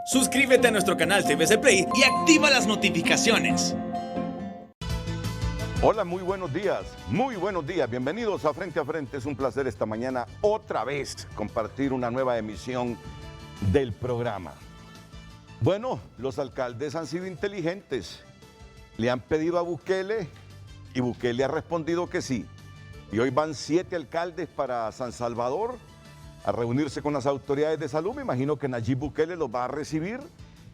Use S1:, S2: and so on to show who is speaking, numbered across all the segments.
S1: Suscríbete a nuestro canal TVC Play y activa las notificaciones.
S2: Hola, muy buenos días, bienvenidos a Frente a Frente. Es un placer esta mañana otra vez compartir una nueva emisión del programa. Bueno, los alcaldes han sido inteligentes, le han pedido a Bukele y Bukele ha respondido que sí. Y hoy van 7 alcaldes para San Salvador a reunirse con las autoridades de salud. Me imagino que Nayib Bukele los va a recibir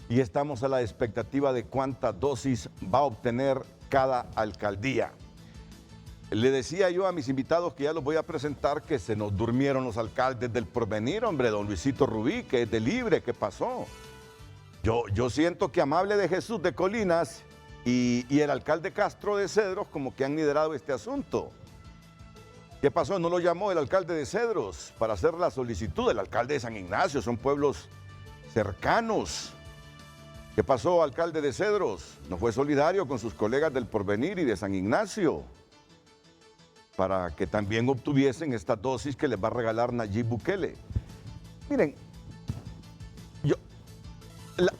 S2: y estamos a la expectativa de cuántas dosis va a obtener cada alcaldía. Le decía yo a mis invitados que ya los voy a presentar, que se nos durmieron los alcaldes del Porvenir, hombre, don Luisito Rubí, que es de Libre, ¿qué pasó? Yo siento que Amable de Jesús de Colinas y el alcalde Castro de Cedros como que han liderado este asunto. ¿Qué pasó? ¿No lo llamó el alcalde de Cedros para hacer la solicitud? El alcalde de San Ignacio, son pueblos cercanos. ¿Qué pasó, alcalde de Cedros? ¿No fue solidario con sus colegas del Porvenir y de San Ignacio para que también obtuviesen esta dosis que les va a regalar Nayib Bukele? Miren,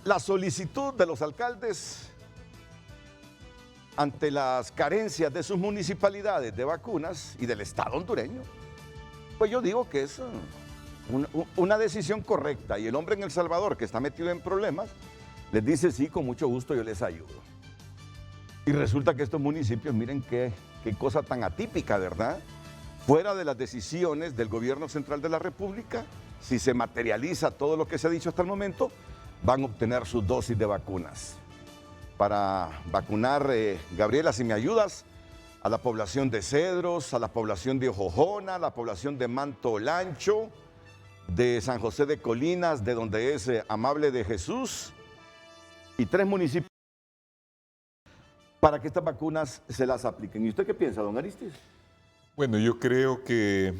S2: la solicitud de los alcaldes ante las carencias de sus municipalidades de vacunas y del Estado hondureño, pues yo digo que es una decisión correcta, y el hombre en El Salvador que está metido en problemas les dice sí, con mucho gusto yo les ayudo. Y resulta que estos municipios, miren qué cosa tan atípica, ¿verdad? Fuera de las decisiones del gobierno central de la República, si se materializa todo lo que se ha dicho hasta el momento, van a obtener sus dosis de vacunas. Para vacunar, Gabriela, si me ayudas, a la población de Cedros, a la población de Ojojona, a la población de Manto Lancho, de San José de Colinas, de donde es Amable de Jesús, y 3 municipios para que estas vacunas se las apliquen. ¿Y usted qué piensa, don Aristis?
S3: Bueno, yo creo que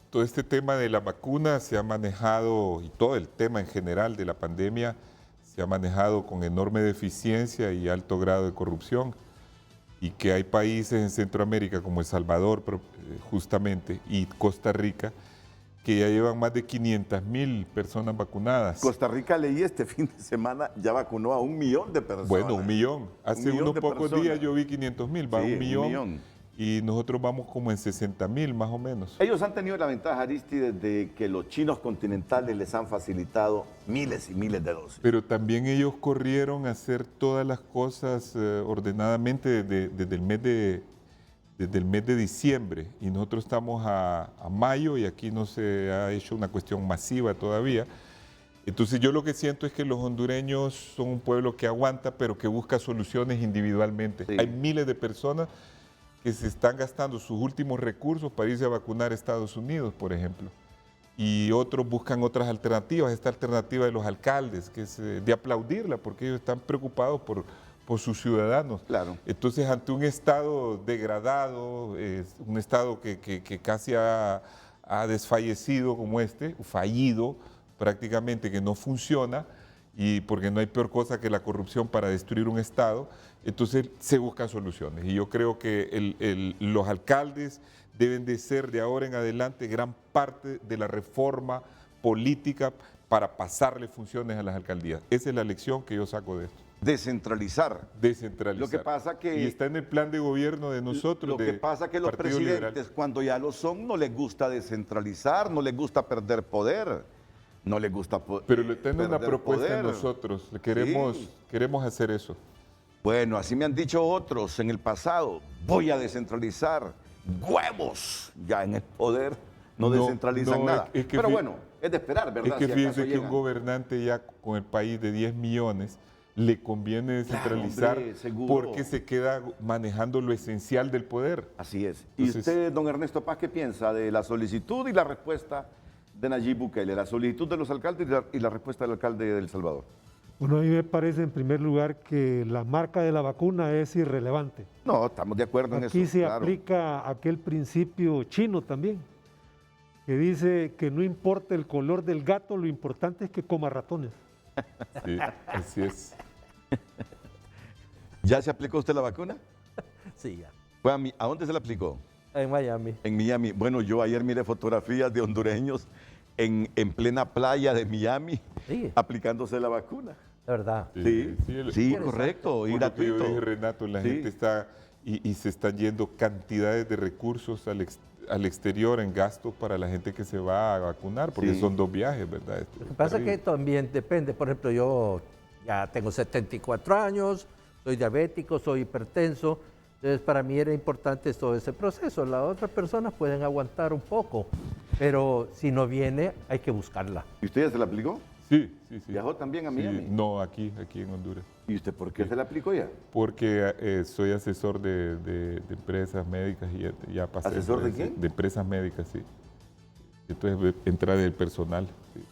S3: todo este tema de la vacuna se ha manejado, y todo el tema en general de la pandemia, se ha manejado con enorme deficiencia y alto grado de corrupción, y que hay países en Centroamérica como El Salvador justamente y Costa Rica que ya llevan más de 500,000 personas vacunadas.
S2: Costa Rica, leí este fin de semana, ya vacunó a 1 millón de personas.
S3: Bueno, 1 millón. Hace unos pocos días yo vi 500,000, va a 1 millón.
S2: 1 millón.
S3: Y nosotros vamos como en 60,000 más o menos.
S2: Ellos han tenido la ventaja, Aristides, de que los chinos continentales les han facilitado miles y miles de dosis.
S3: Pero también ellos corrieron a hacer todas las cosas ordenadamente desde el mes de diciembre, y nosotros estamos a mayo y aquí no se ha hecho una cuestión masiva todavía. Entonces yo lo que siento es que los hondureños son un pueblo que aguanta, pero que busca soluciones individualmente. Sí. Hay miles de personas que se están gastando sus últimos recursos para irse a vacunar a Estados Unidos, por ejemplo. Y otros buscan otras alternativas. Esta alternativa de los alcaldes, que es de aplaudirla, porque ellos están preocupados por sus ciudadanos.
S2: Claro.
S3: Entonces, ante un Estado degradado, un Estado que casi ha desfallecido como este, fallido prácticamente, que no funciona, y porque no hay peor cosa que la corrupción para destruir un Estado, entonces se buscan soluciones. Y yo creo que los alcaldes deben de ser de ahora en adelante gran parte de la reforma política para pasarle funciones a las alcaldías. Esa es la lección que yo saco de esto.
S2: Descentralizar.
S3: Descentralizar.
S2: Lo que pasa que...
S3: Y está en el plan de gobierno de nosotros.
S2: Lo que pasa que los presidentes, cuando ya lo son, no les gusta descentralizar, no les gusta perder poder, no les gusta
S3: Pero le tengo una propuesta
S2: poder.
S3: En nosotros, queremos hacer eso.
S2: Bueno, así me han dicho otros en el pasado, voy a descentralizar, huevos, ya en el poder no descentralizan nada. Pero bueno, es de esperar, ¿verdad?
S3: Es que fíjense que un gobernante ya con el país de 10 millones le conviene descentralizar, claro, hombre, porque se queda manejando lo esencial del poder.
S2: Así es. Entonces, ¿y usted, don Ernesto Paz, qué piensa de la solicitud y la respuesta de Nayib Bukele, la solicitud de los alcaldes y la respuesta del alcalde de El Salvador?
S4: Bueno, a mí me parece en primer lugar que la marca de la vacuna es irrelevante.
S2: No, estamos de acuerdo en eso.
S4: Aquí se aplica aquel principio chino también, que dice que no importa el color del gato, lo importante es que coma ratones.
S3: Sí, así es.
S2: ¿Ya se aplicó usted la vacuna?
S5: Sí, ya.
S2: ¿A dónde se la aplicó?
S5: En Miami.
S2: En Miami. Bueno, yo ayer miré fotografías de hondureños en plena playa de Miami
S5: Sí.
S2: aplicándose la vacuna.
S5: La verdad.
S2: Sí, correcto, y
S3: Por lo que yo
S2: gratuito.
S3: dije, Renato, la
S2: Sí.
S3: gente está y se están yendo cantidades de recursos al exterior en gastos para la gente que se va a vacunar, porque
S2: Sí.
S3: son 2 viajes, ¿verdad?
S5: Lo que pasa es que también depende, por ejemplo, yo ya tengo 74 años, soy diabético, soy hipertenso, entonces para mí era importante todo ese proceso. Las otras personas pueden aguantar un poco, pero si no viene hay que buscarla.
S2: ¿Y usted ya se la aplicó?
S3: Sí.
S2: ¿Viajó también a
S3: Sí,
S2: Miami?
S3: no, aquí en Honduras.
S2: ¿Y usted por qué se la aplicó ya?
S3: Porque soy asesor de empresas médicas y ya pasé.
S2: ¿Asesor de
S3: por
S2: quién?
S3: De empresas médicas, sí. Entonces entra del personal. Sí.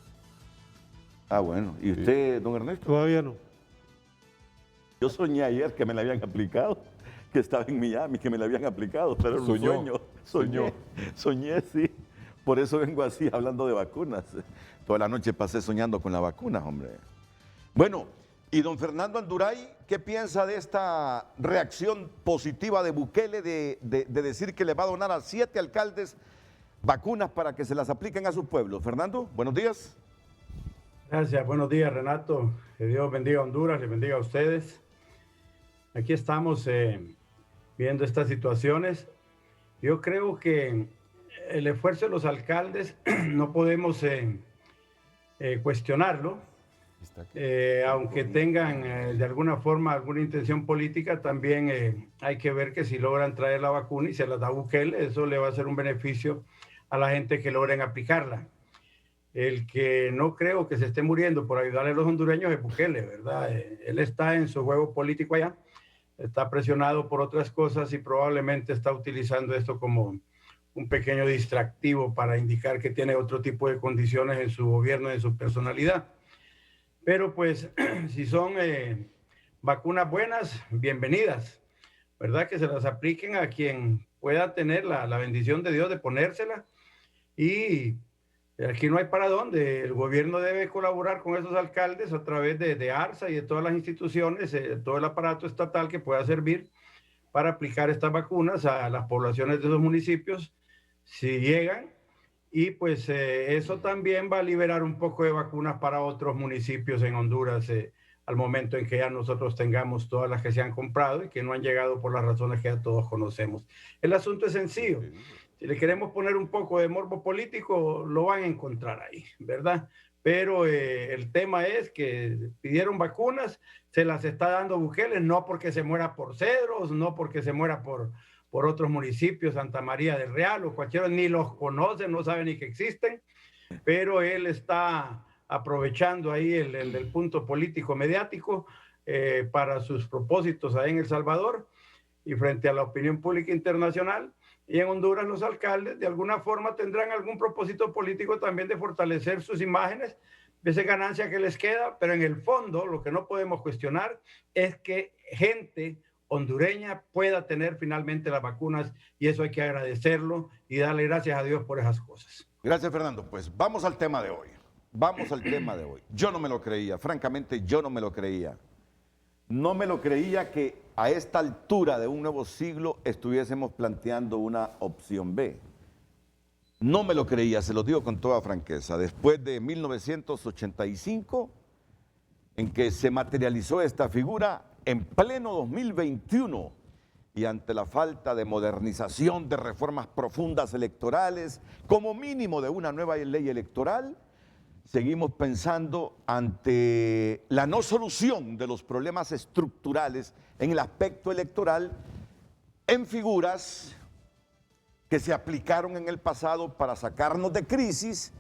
S2: Ah, bueno. ¿Y usted, don Ernesto?
S4: Todavía no.
S2: Yo soñé ayer que me la habían aplicado, que estaba en Miami, que me la habían aplicado, pero era un
S3: Soñó.
S2: sueño.
S3: Soñó.
S2: Soñé, sí. Por eso vengo así, hablando de vacunas. Toda la noche pasé soñando con la vacuna, hombre. Bueno, y don Fernando Anduray, ¿qué piensa de esta reacción positiva de Bukele de decir que le va a donar a 7 alcaldes vacunas para que se las apliquen a sus pueblos? Fernando, buenos días.
S6: Gracias, buenos días Renato, que Dios bendiga a Honduras, les bendiga a ustedes. Aquí estamos viendo estas situaciones. Yo creo que el esfuerzo de los alcaldes no podemos cuestionarlo, aunque tengan de alguna forma alguna intención política, también hay que ver que si logran traer la vacuna y se la da Bukele, eso le va a ser un beneficio a la gente que logren aplicarla. El que no creo que se esté muriendo por ayudarle a los hondureños es Bukele, ¿verdad? Él está en su juego político allá, está presionado por otras cosas y probablemente está utilizando esto como un pequeño distractivo para indicar que tiene otro tipo de condiciones en su gobierno, en su personalidad. Pero pues, si son vacunas buenas, bienvenidas, ¿verdad? Que se las apliquen a quien pueda tener la bendición de Dios de ponérsela. Y aquí no hay para dónde. El gobierno debe colaborar con esos alcaldes a través de ARSA y de todas las instituciones, todo el aparato estatal que pueda servir para aplicar estas vacunas a las poblaciones de esos municipios, si llegan. Y pues eso también va a liberar un poco de vacunas para otros municipios en Honduras al momento en que ya nosotros tengamos todas las que se han comprado y que no han llegado por las razones que ya todos conocemos. El asunto es sencillo. Si le queremos poner un poco de morbo político, lo van a encontrar ahí, ¿verdad? Pero el tema es que pidieron vacunas, se las está dando Bukele, no porque se muera por Cedros, no porque se muera por otros municipios, Santa María del Real o cualquiera, ni los conocen, no saben ni que existen, pero él está aprovechando ahí el punto político mediático para sus propósitos ahí en El Salvador y frente a la opinión pública internacional. Y en Honduras los alcaldes de alguna forma tendrán algún propósito político también de fortalecer sus imágenes, de esa ganancia que les queda, pero en el fondo lo que no podemos cuestionar es que gente hondureña pueda tener finalmente las vacunas y eso hay que agradecerlo y darle gracias a Dios por esas cosas.
S2: Gracias, Fernando. Pues vamos al tema de hoy. Vamos al tema de hoy. Yo no me lo creía, francamente yo no me lo creía. No me lo creía que a esta altura de un nuevo siglo estuviésemos planteando una opción B. No me lo creía, se lo digo con toda franqueza. Después de 1985, en que se materializó esta figura, en pleno 2021, y ante la falta de modernización, de reformas profundas electorales, como mínimo de una nueva ley electoral, seguimos pensando ante la no solución de los problemas estructurales en el aspecto electoral en figuras que se aplicaron en el pasado para sacarnos de crisis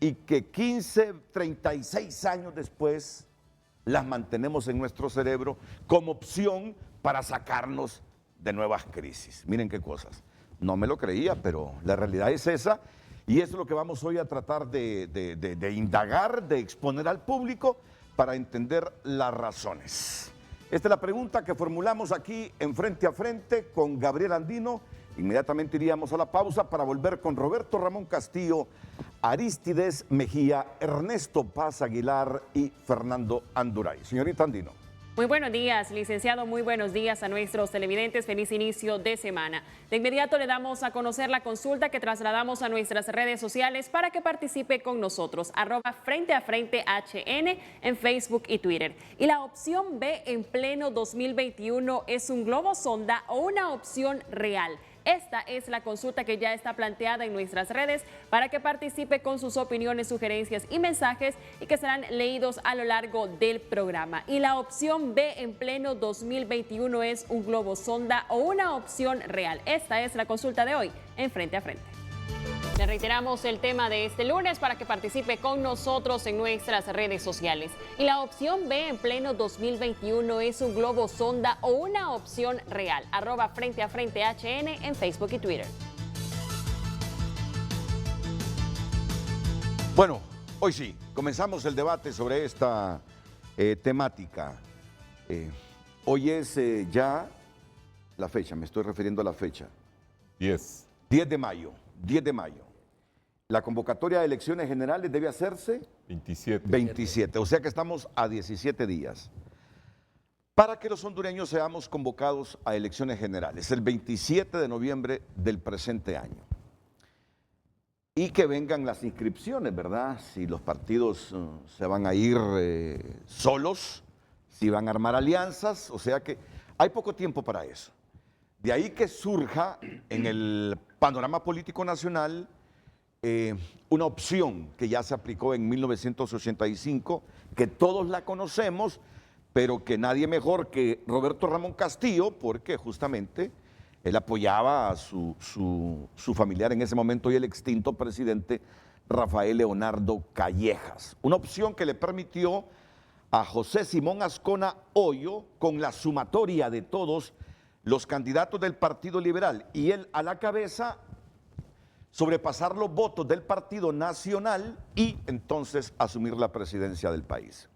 S2: y que 15, 36 años después las mantenemos en nuestro cerebro como opción para sacarnos de nuevas crisis. Miren qué cosas. No me lo creía, pero la realidad es esa. Y eso es lo que vamos hoy a tratar de indagar, de exponer al público para entender las razones. Esta es la pregunta que formulamos aquí en Frente a Frente con Gabriel Andino. Inmediatamente iríamos a la pausa para volver con Roberto Ramón Castillo, Aristides Mejía, Ernesto Paz Aguilar y Fernando Anduray. Señorita Andino.
S7: Muy buenos días, licenciado. Muy buenos días a nuestros televidentes. Feliz inicio de semana. De inmediato le damos a conocer la consulta que trasladamos a nuestras redes sociales para que participe con nosotros. @Frente a Frente HN en Facebook y Twitter. Y la opción B en pleno 2021 es un globo sonda o una opción real. Esta es la consulta que ya está planteada en nuestras redes para que participe con sus opiniones, sugerencias y mensajes y que serán leídos a lo largo del programa. Y la opción B en pleno 2021 es un globo sonda o una opción real. Esta es la consulta de hoy en Frente a Frente. Le reiteramos el tema de este lunes para que participe con nosotros en nuestras redes sociales. Y la opción B en pleno 2021 es un globo sonda o una opción real. @Frente a Frente HN en Facebook y Twitter.
S2: Bueno, hoy sí, comenzamos el debate sobre esta temática. Hoy es ya la fecha, me estoy refiriendo a la fecha.
S3: 10.
S2: 10 de mayo. 10 de mayo. La convocatoria de elecciones generales debe hacerse 27, o sea que estamos a 17 días. Para que los hondureños seamos convocados a elecciones generales, el 27 de noviembre del presente año. Y que vengan las inscripciones, ¿verdad? Si los partidos se van a ir solos, si van a armar alianzas, o sea que hay poco tiempo para eso. De ahí que surja en el panorama político nacional una opción que ya se aplicó en 1985, que todos la conocemos, pero que nadie mejor que Roberto Ramón Castillo, porque justamente él apoyaba a su familiar en ese momento y el extinto presidente Rafael Leonardo Callejas. Una opción que le permitió a José Simón Ascona Hoyo, con la sumatoria de todos los candidatos del Partido Liberal y él a la cabeza, sobrepasar los votos del Partido Nacional y entonces asumir la presidencia del país.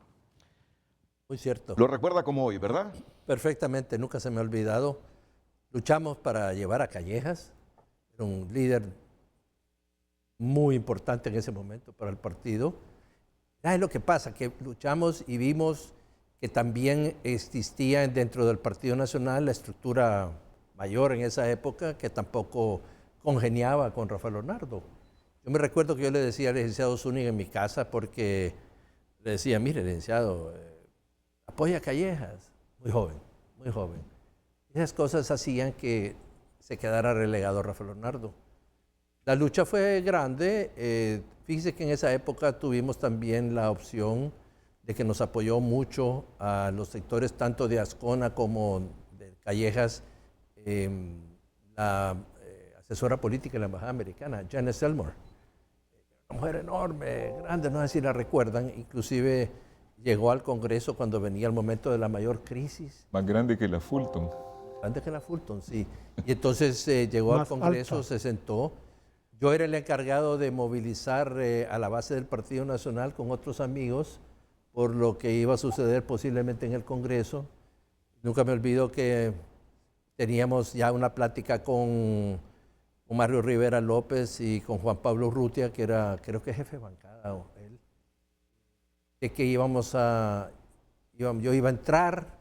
S5: Muy cierto.
S2: Lo recuerda como hoy, ¿verdad?
S5: Perfectamente, nunca se me ha olvidado. Luchamos para llevar a Callejas, era un líder muy importante en ese momento para el partido. Es lo que pasa, que luchamos y vimos que también existía dentro del Partido Nacional la estructura mayor en esa época que tampoco congeniaba con Rafael Leonardo. Yo me recuerdo que yo le decía al licenciado Zúñiga en mi casa porque le decía, mire, licenciado, apoya a Callejas, muy joven, muy joven. Esas cosas hacían que se quedara relegado Rafael Leonardo. La lucha fue grande. Fíjese que en esa época tuvimos también la opción de que nos apoyó mucho a los sectores tanto de Ascona como de Callejas, la asesora política de la Embajada Americana, Janice Elmore. Una mujer enorme, grande, no sé si la recuerdan, inclusive llegó al Congreso cuando venía el momento de la mayor crisis.
S3: Más grande que la Fulton.
S5: Grande que la Fulton, sí. Y entonces llegó al Congreso, alta. Se sentó. Yo era el encargado de movilizar a la base del Partido Nacional con otros amigos por lo que iba a suceder posiblemente en el Congreso. Nunca me olvido que teníamos ya una plática con Mario Rivera López y con Juan Pablo Urrutia, que era, creo que jefe de bancada, o él, de que yo iba a entrar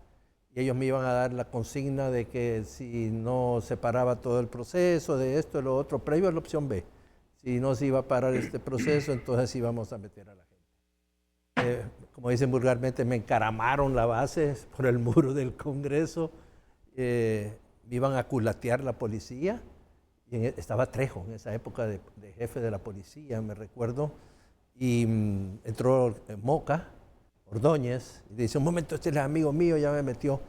S5: y ellos me iban a dar la consigna de que si no se paraba todo el proceso, de esto y lo otro, previo a la opción B, si no se iba a parar este proceso, entonces íbamos a meter a la gente. Como dicen vulgarmente, me encaramaron la base por el muro del Congreso, me iban a culatear la policía, y estaba Trejo en esa época de jefe de la policía, me recuerdo, y entró Moca, Ordóñez, y dice, un momento, este es el amigo mío, ya me metió.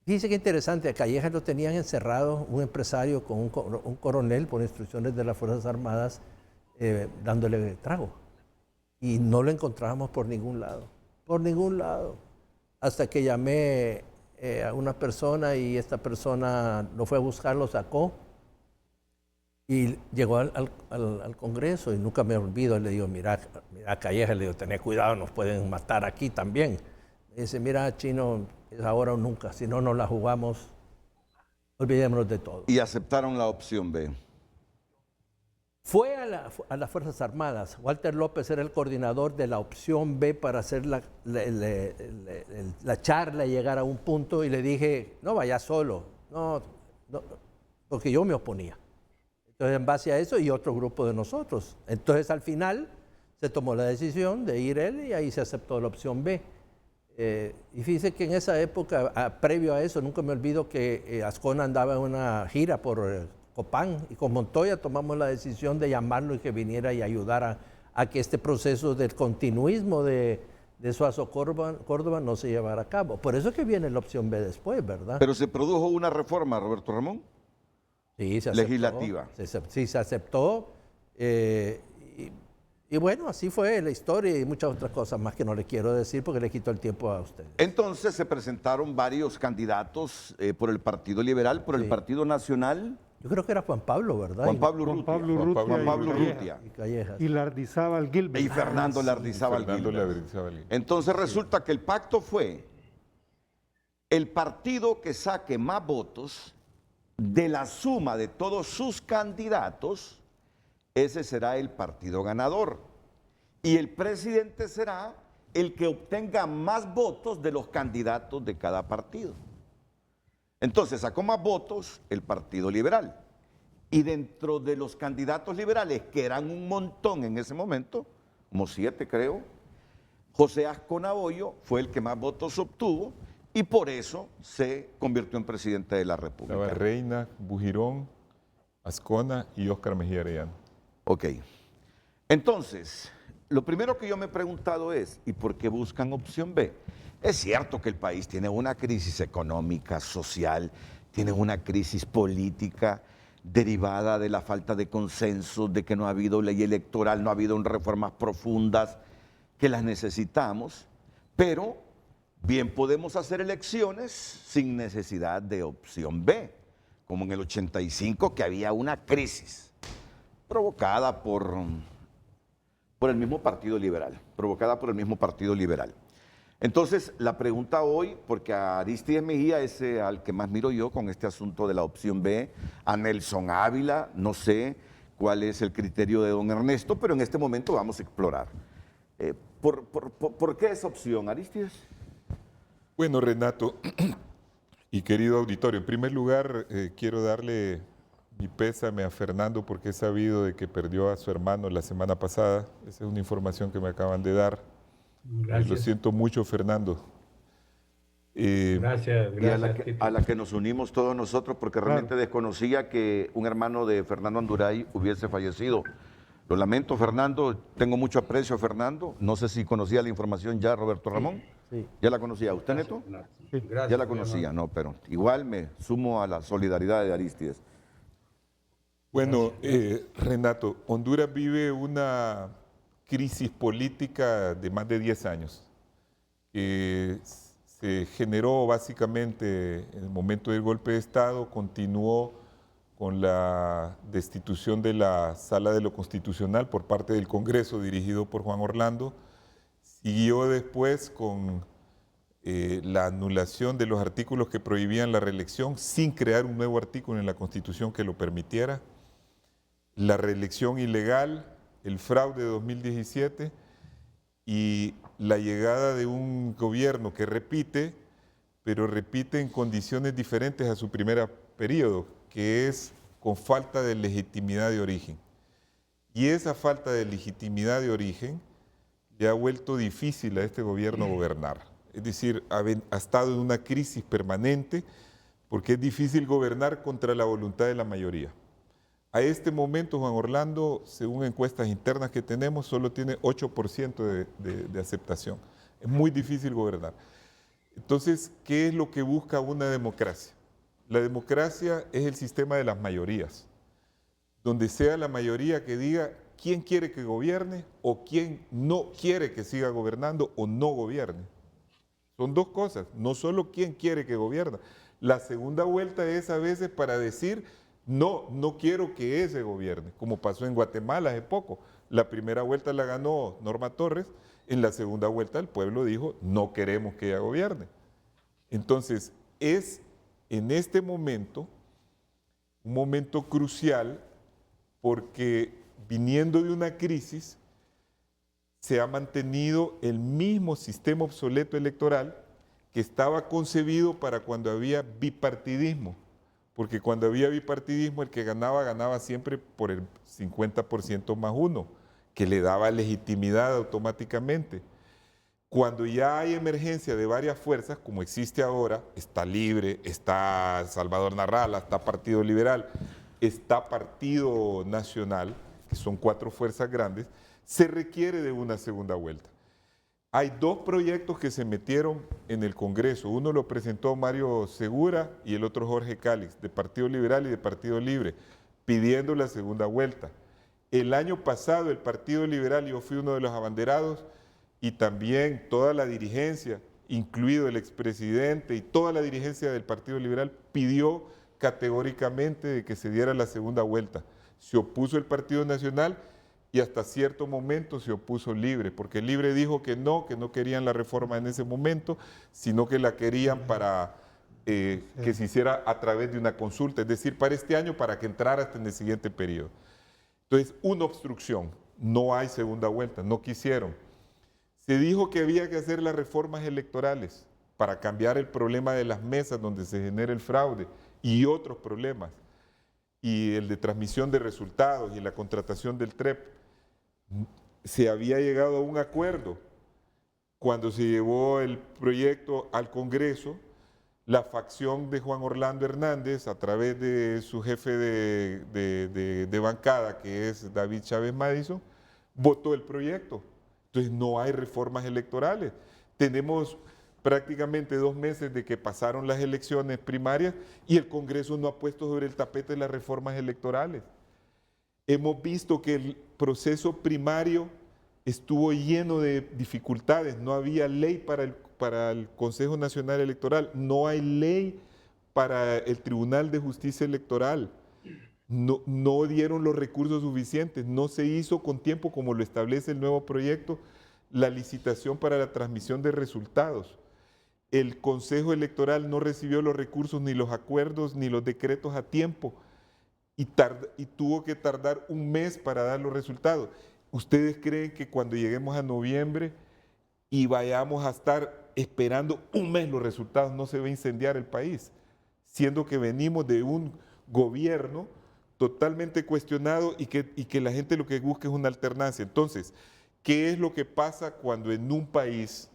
S5: Dice que interesante, a Callejas lo tenían encerrado, un empresario con un coronel por instrucciones de las Fuerzas Armadas, dándole trago. Y no lo encontrábamos por ningún lado, hasta que llamé a una persona y esta persona lo fue a buscar, lo sacó y llegó al Congreso y nunca me olvido, le digo, mira Callejas, le digo, tened cuidado, nos pueden matar aquí también. Me dice, mira Chino, es ahora o nunca, si no nos la jugamos, olvidémonos de todo.
S2: Y aceptaron la opción B.
S5: Fue a las Fuerzas Armadas. Walter López era el coordinador de la opción B para hacer la charla y llegar a un punto, y le dije, no vaya solo, no, porque yo me oponía. Entonces, en base a eso y otro grupo de nosotros. Entonces, al final, se tomó la decisión de ir él y ahí se aceptó la opción B. Y fíjese que en esa época, previo a eso, nunca me olvido que Ascona andaba en una gira por Copán, y con Montoya tomamos la decisión de llamarlo y que viniera y ayudara a que este proceso del continuismo de Suazo Córdoba no se llevara a cabo. Por eso es que viene la opción B después, ¿verdad?
S2: Pero se produjo una reforma, Roberto Ramón.
S5: Sí, se aceptó,
S2: legislativa.
S5: Sí, se aceptó. Y bueno, así fue la historia y muchas otras cosas más que no le quiero decir porque le quito el tiempo a ustedes.
S2: Entonces se presentaron varios candidatos por el Partido Liberal, por el Partido Nacional.
S5: Yo creo que era Juan Pablo, ¿verdad?
S2: Juan Pablo Urrutia.
S5: Y Callejas.
S4: Y Lardizábal Gilbert.
S2: Y Fernando Lardizábal Gilbert. Entonces resulta que el pacto fue el partido que saque más votos de la suma de todos sus candidatos, ese será el partido ganador. Y el presidente será el que obtenga más votos de los candidatos de cada partido. Entonces sacó más votos el Partido Liberal. Y dentro de los candidatos liberales, que eran un montón en ese momento, como 7 creo, José Ascona Boyo fue el que más votos obtuvo y por eso se convirtió en presidente de la República.
S3: Estaba Reina, Bujirón, Ascona y Óscar Mejía Arellano.
S2: Ok. Entonces, lo primero que yo me he preguntado es, ¿y por qué buscan opción B? Es cierto que el país tiene una crisis económica, social, tiene una crisis política derivada de la falta de consenso, de que no ha habido ley electoral, no ha habido reformas profundas, que las necesitamos, pero bien podemos hacer elecciones sin necesidad de opción B, como en el 85 que había una crisis provocada por el mismo Partido Liberal, Entonces, la pregunta hoy, porque a Aristides Mejía es al que más miro yo con este asunto de la opción B, a Nelson Ávila, no sé cuál es el criterio de don Ernesto, pero en este momento vamos a explorar. ¿Por qué esa opción, Aristides?
S3: Bueno, Renato y querido auditorio, en primer lugar quiero darle mi pésame a Fernando porque he sabido de que perdió a su hermano la semana pasada. Esa es una información que me acaban de dar.
S6: Gracias.
S3: Lo siento mucho, Fernando.
S6: Gracias.
S2: Y a la que nos unimos todos nosotros porque realmente desconocía que un hermano de Fernando Anduray hubiese fallecido. Lo lamento, Fernando, tengo mucho aprecio a Fernando. No sé si conocía la información ya, Roberto Ramón.
S5: Sí.
S2: ¿Ya la conocía usted, Neto?
S6: Sí. Gracias,
S2: Ya la conocía, no, pero igual me sumo a la solidaridad de Aristides.
S3: Bueno, Renato, Honduras vive una crisis política de más de 10 años. Se generó básicamente en el momento del golpe de Estado, continuó con la destitución de la Sala de lo Constitucional por parte del Congreso dirigido por Juan Orlando, siguió después con la anulación de los artículos que prohibían la reelección sin crear un nuevo artículo en la Constitución que lo permitiera, la reelección ilegal, el fraude de 2017 y la llegada de un gobierno que repite, pero repite en condiciones diferentes a su primer periodo, que es con falta de legitimidad de origen. Y esa falta de legitimidad de origen le ha vuelto difícil a este gobierno gobernar. Es decir, ha estado en una crisis permanente porque es difícil gobernar contra la voluntad de la mayoría. A este momento, Juan Orlando, según encuestas internas que tenemos, solo tiene 8% de aceptación. Es muy difícil gobernar. Entonces, ¿qué es lo que busca una democracia? La democracia es el sistema de las mayorías, donde sea la mayoría que diga quién quiere que gobierne o quién no quiere que siga gobernando o no gobierne. Son dos cosas, no solo quién quiere que gobierne. La segunda vuelta es a veces para decir no quiero que ese gobierne, como pasó en Guatemala hace poco. La primera vuelta la ganó Norma Torres, en la segunda vuelta el pueblo dijo no queremos que ella gobierne. Entonces es en este momento un momento crucial porque viniendo de una crisis, se ha mantenido el mismo sistema obsoleto electoral que estaba concebido para cuando había bipartidismo, porque cuando había bipartidismo el que ganaba siempre por el 50% más uno, que le daba legitimidad automáticamente. Cuando ya hay emergencia de varias fuerzas, como existe ahora, está Libre, está Salvador Narrala, está Partido Liberal, está Partido Nacional, que son 4 fuerzas grandes, se requiere de una segunda vuelta. Hay 2 proyectos que se metieron en el Congreso. Uno lo presentó Mario Segura y el otro Jorge Cálix, de Partido Liberal y de Partido Libre, pidiendo la segunda vuelta. El año pasado el Partido Liberal, yo fui uno de los abanderados, y también toda la dirigencia, incluido el expresidente y toda la dirigencia del Partido Liberal, pidió categóricamente de que se diera la segunda vuelta. Se opuso el Partido Nacional y hasta cierto momento se opuso Libre, porque Libre dijo que no querían la reforma en ese momento, sino que la querían para que se hiciera a través de una consulta, es decir, para este año, para que entrara hasta en el siguiente periodo. Entonces, una obstrucción, no hay segunda vuelta, no quisieron. Se dijo que había que hacer las reformas electorales para cambiar el problema de las mesas donde se genera el fraude y otros problemas, y el de transmisión de resultados y la contratación del TREP. Se había llegado a un acuerdo. Cuando se llevó el proyecto al Congreso, la facción de Juan Orlando Hernández, a través de su jefe de bancada, que es David Chávez Madison, votó el proyecto. Entonces no hay reformas electorales. Tenemos prácticamente 2 meses de que pasaron las elecciones primarias y el Congreso no ha puesto sobre el tapete las reformas electorales. Hemos visto que el proceso primario estuvo lleno de dificultades. No había ley para el Consejo Nacional Electoral, no hay ley para el Tribunal de Justicia Electoral. No dieron los recursos suficientes, no se hizo con tiempo, como lo establece el nuevo proyecto, la licitación para la transmisión de resultados. El Consejo Electoral no recibió los recursos, ni los acuerdos, ni los decretos a tiempo, y tuvo que tardar 1 mes para dar los resultados. ¿Ustedes creen que cuando lleguemos a noviembre y vayamos a estar esperando 1 mes los resultados, no se va a incendiar el país? Siendo que venimos de un gobierno totalmente cuestionado y que la gente lo que busca es una alternancia. Entonces, ¿qué es lo que pasa cuando en un país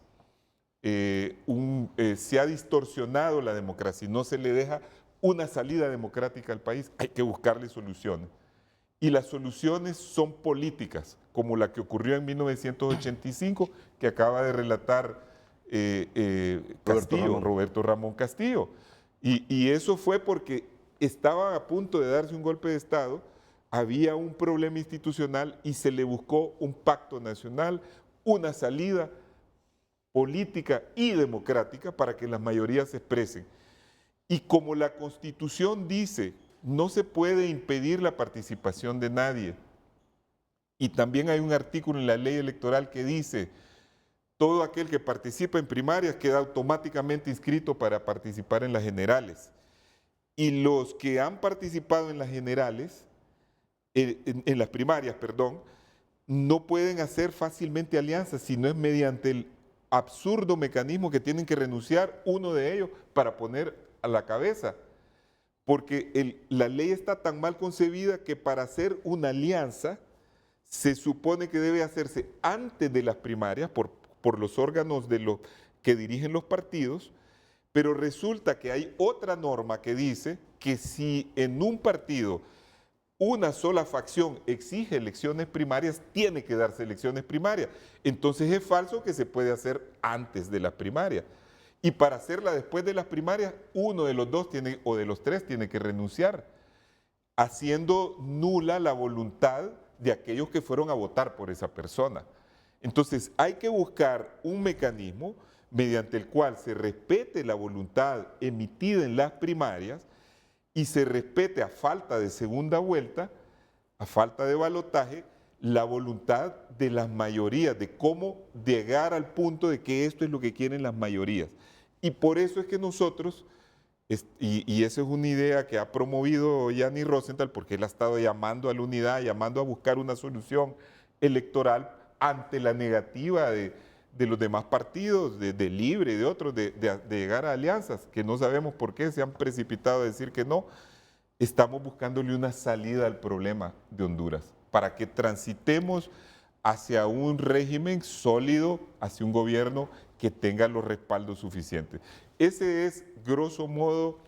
S3: se ha distorsionado la democracia y no se le deja una salida democrática al país? Hay que buscarle soluciones. Y las soluciones son políticas, como la que ocurrió en 1985, que acaba de relatar Roberto Ramón Castillo. Y eso fue porque estaba a punto de darse un golpe de Estado, había un problema institucional y se le buscó un pacto nacional, una salida política y democrática para que las mayorías se expresen. Y como la Constitución dice, no se puede impedir la participación de nadie. Y también hay un artículo en la ley electoral que dice, todo aquel que participa en primarias queda automáticamente inscrito para participar en las generales. Y los que han participado en las generales, en las primarias, perdón, no pueden hacer fácilmente alianzas, sino es mediante el absurdo mecanismo que tienen que renunciar uno de ellos para poner a la cabeza. Porque la ley está tan mal concebida que para hacer una alianza se supone que debe hacerse antes de las primarias por los órganos que dirigen los partidos, pero resulta que hay otra norma que dice que si en un partido una sola facción exige elecciones primarias, tiene que darse elecciones primarias. Entonces es falso que se puede hacer antes de las primarias. Y para hacerla después de las primarias, uno de los 2 o de los 3 tiene que renunciar, haciendo nula la voluntad de aquellos que fueron a votar por esa persona. Entonces hay que buscar un mecanismo mediante el cual se respete la voluntad emitida en las primarias y se respete, a falta de segunda vuelta, a falta de balotaje, la voluntad de las mayorías, de cómo llegar al punto de que esto es lo que quieren las mayorías. Y por eso es que nosotros Y esa es una idea que ha promovido Gianni Rosenthal, porque él ha estado llamando a la unidad, llamando a buscar una solución electoral ante la negativa de los demás partidos, de Libre y de otros, de llegar a alianzas, que no sabemos por qué se han precipitado a decir que no. Estamos buscándole una salida al problema de Honduras, para que transitemos hacia un régimen sólido, hacia un gobierno que tenga los respaldos suficientes. Ese es, grosso modo,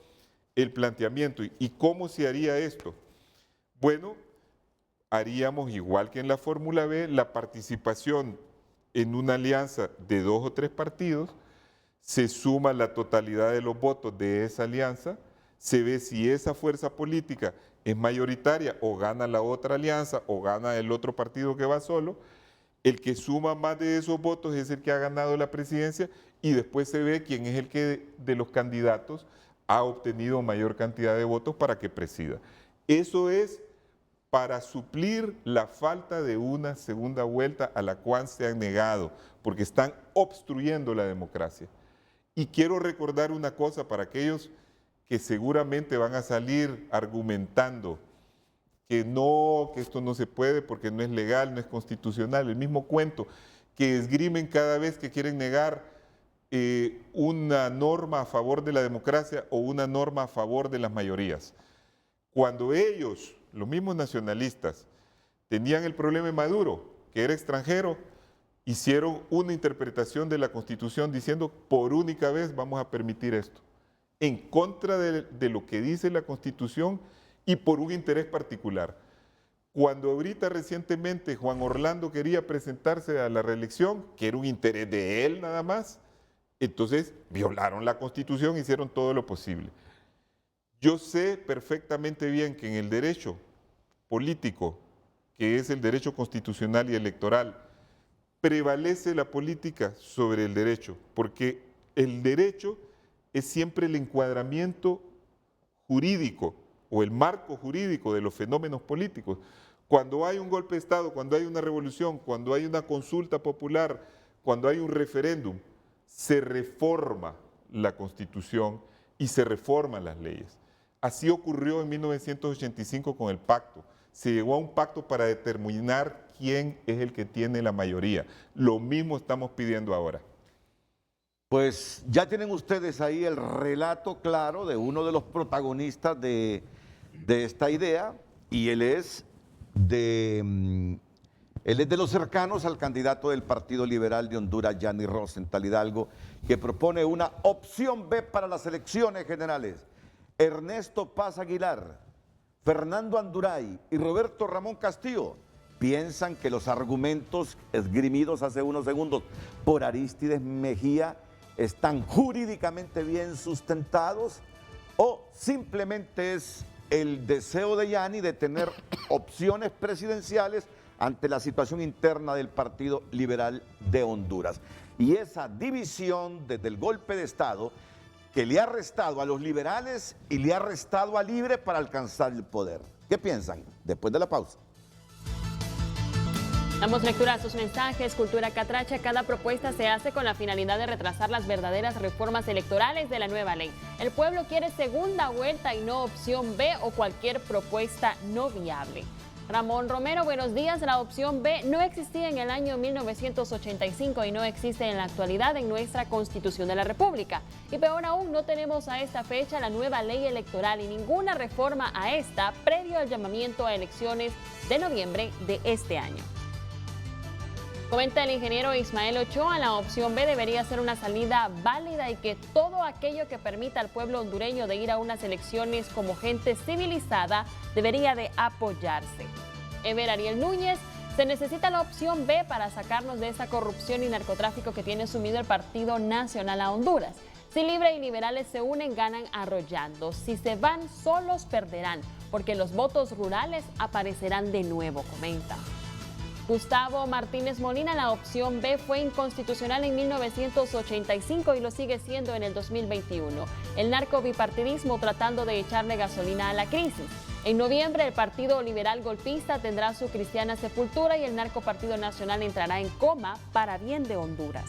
S3: el planteamiento. ¿Y cómo se haría esto? Bueno, haríamos, igual que en la Fórmula B, la participación en una alianza de 2 o 3 partidos, se suma la totalidad de los votos de esa alianza, se ve si esa fuerza política es mayoritaria o gana la otra alianza o gana el otro partido que va solo. El que suma más de esos votos es el que ha ganado la presidencia y después se ve quién es el que de los candidatos ha obtenido mayor cantidad de votos para que presida. Eso es para suplir la falta de una segunda vuelta a la cual se han negado, porque están obstruyendo la democracia. Y quiero recordar una cosa para aquellos que seguramente van a salir argumentando que no, que esto no se puede porque no es legal, no es constitucional, el mismo cuento que esgrimen cada vez que quieren negar una norma a favor de la democracia o una norma a favor de las mayorías. Cuando ellos, los mismos nacionalistas, tenían el problema de Maduro, que era extranjero, hicieron una interpretación de la Constitución diciendo por única vez vamos a permitir esto, en contra de lo que dice la Constitución y por un interés particular. Cuando ahorita recientemente Juan Orlando quería presentarse a la reelección, que era un interés de él nada más, entonces violaron la Constitución, hicieron todo lo posible. Yo sé perfectamente bien que en el derecho político, que es el derecho constitucional y electoral, prevalece la política sobre el derecho, porque el derecho es siempre el encuadramiento jurídico o el marco jurídico de los fenómenos políticos. Cuando hay un golpe de Estado, cuando hay una revolución, cuando hay una consulta popular, cuando hay un referéndum, se reforma la Constitución y se reforman las leyes. Así ocurrió en 1985 con el pacto. Se llegó a un pacto para determinar quién es el que tiene la mayoría. Lo mismo estamos pidiendo ahora.
S2: Pues ya tienen ustedes ahí el relato claro de uno de los protagonistas de esta idea, y él es de los cercanos al candidato del Partido Liberal de Honduras, Gianni Rosenthal Hidalgo, que propone una opción B para las elecciones generales. Ernesto Paz Aguilar, Fernando Anduray y Roberto Ramón Castillo piensan que los argumentos esgrimidos hace unos segundos por Arístides Mejía están jurídicamente bien sustentados, o simplemente es el deseo de Gianni de tener opciones presidenciales ante la situación interna del Partido Liberal de Honduras. Y esa división desde el golpe de Estado que le ha restado a los liberales y le ha restado a Libre para alcanzar el poder. ¿Qué piensan? Después de la pausa.
S7: Damos lectura a sus mensajes. Cultura Catracha: cada propuesta se hace con la finalidad de retrasar las verdaderas reformas electorales de la nueva ley. El pueblo quiere segunda vuelta y no opción B o cualquier propuesta no viable. Ramón Romero: buenos días. La opción B no existía en el año 1985 y no existe en la actualidad en nuestra Constitución de la República. Y peor aún, no tenemos a esta fecha la nueva ley electoral y ninguna reforma a esta previo al llamamiento a elecciones de noviembre de este año. Comenta el ingeniero Ismael Ochoa: la opción B debería ser una salida válida y que todo aquello que permita al pueblo hondureño de ir a unas elecciones como gente civilizada debería de apoyarse. Ever Ariel Núñez: se necesita la opción B para sacarnos de esa corrupción y narcotráfico que tiene sumido el Partido Nacional a Honduras. Si Libre y Liberales se unen, ganan arrollando. Si se van solos, perderán, porque los votos rurales aparecerán de nuevo, comenta. Gustavo Martínez Molina: la opción B fue inconstitucional en 1985 y lo sigue siendo en el 2021. El narcobipartidismo tratando de echarle gasolina a la crisis. En noviembre, el Partido Liberal golpista tendrá su cristiana sepultura y el Narcopartido Nacional entrará en coma para bien de Honduras.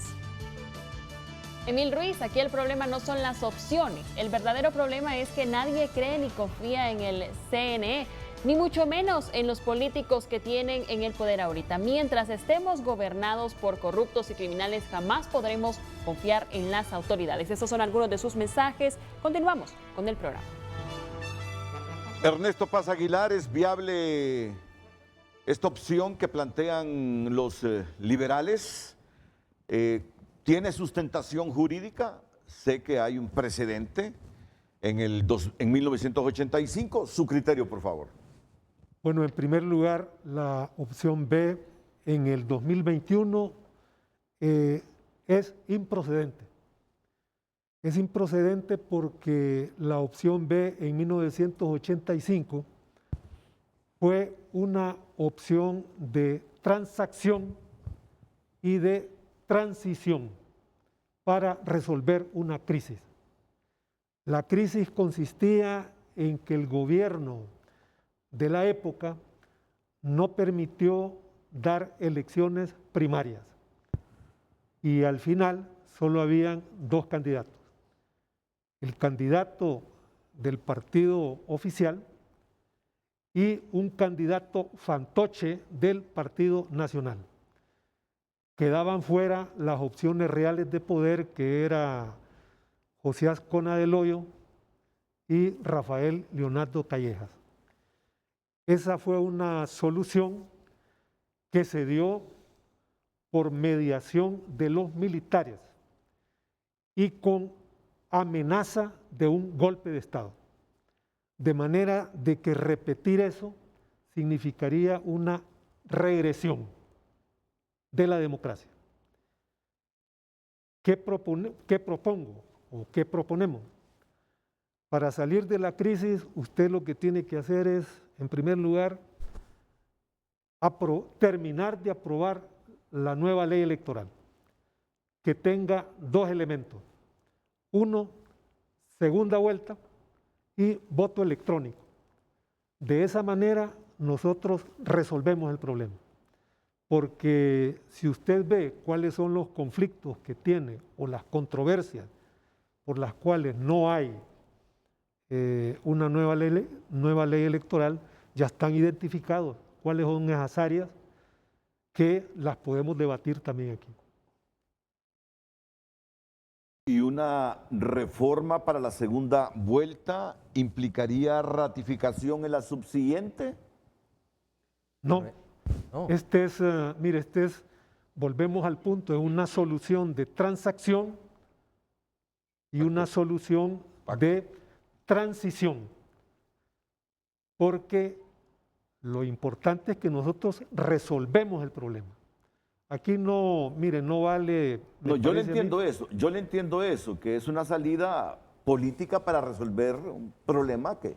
S7: Emil Ruiz, aquí el problema no son las opciones. El verdadero problema es que nadie cree ni confía en el CNE, ni mucho menos en los políticos que tienen en el poder ahorita. Mientras estemos gobernados por corruptos y criminales, jamás podremos confiar en las autoridades. Estos son algunos de sus mensajes. Continuamos con el programa.
S2: Ernesto Paz Aguilar, ¿es viable esta opción que plantean los liberales? ¿Tiene sustentación jurídica? Sé que hay un precedente en 1985. Su criterio, por favor.
S4: Bueno, en primer lugar, la opción B en el 2021 es improcedente. Es improcedente porque la opción B en 1985 fue una opción de transacción y de transición para resolver una crisis. La crisis consistía en que el gobierno de la época no permitió dar elecciones primarias y al final solo habían dos candidatos. El candidato del partido oficial y un candidato fantoche del Partido Nacional. Quedaban fuera las opciones reales de poder, que era José Azcona del Hoyo y Rafael Leonardo Callejas. Esa fue una solución que se dio por mediación de los militares y con amenaza de un golpe de Estado. De manera de que repetir eso significaría una regresión de la democracia. ¿Qué propongo o qué proponemos? Para salir de la crisis, usted lo que tiene que hacer es, en primer lugar, terminar de aprobar la nueva ley electoral, que tenga dos elementos. Uno, segunda vuelta y voto electrónico. De esa manera nosotros resolvemos el problema. Porque si usted ve cuáles son los conflictos que tiene o las controversias por las cuales no hay una nueva ley electoral, ya están identificados cuáles son esas áreas que las podemos debatir también aquí.
S2: ¿Y una reforma para la segunda vuelta implicaría ratificación en la subsiguiente?
S4: No.
S5: No.
S4: Volvemos al punto, es una solución de transacción y una solución de transición. Porque lo importante es que nosotros resolvemos el problema. Aquí no, mire, no vale...
S2: No, yo le entiendo eso, que es una salida política para resolver un problema que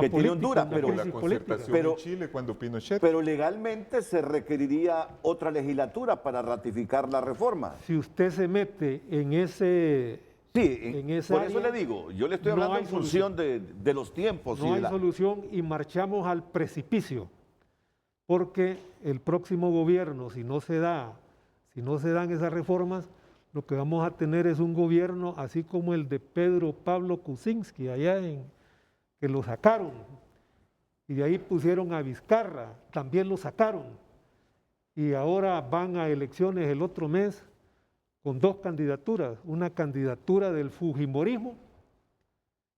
S2: tiene Honduras,
S3: Pero la concertación en Chile cuando Pinochet.
S2: Pero legalmente se requeriría otra legislatura para ratificar la reforma.
S4: Si usted se mete en ese...
S2: Por eso le digo, yo le estoy hablando en función de los tiempos.
S4: No hay solución y marchamos al precipicio, porque el próximo gobierno, si no se dan esas reformas, lo que vamos a tener es un gobierno así como el de Pedro Pablo Kuczynski, que lo sacaron, y de ahí pusieron a Vizcarra, también lo sacaron, y ahora van a elecciones el otro mes con dos candidaturas, una candidatura del fujimorismo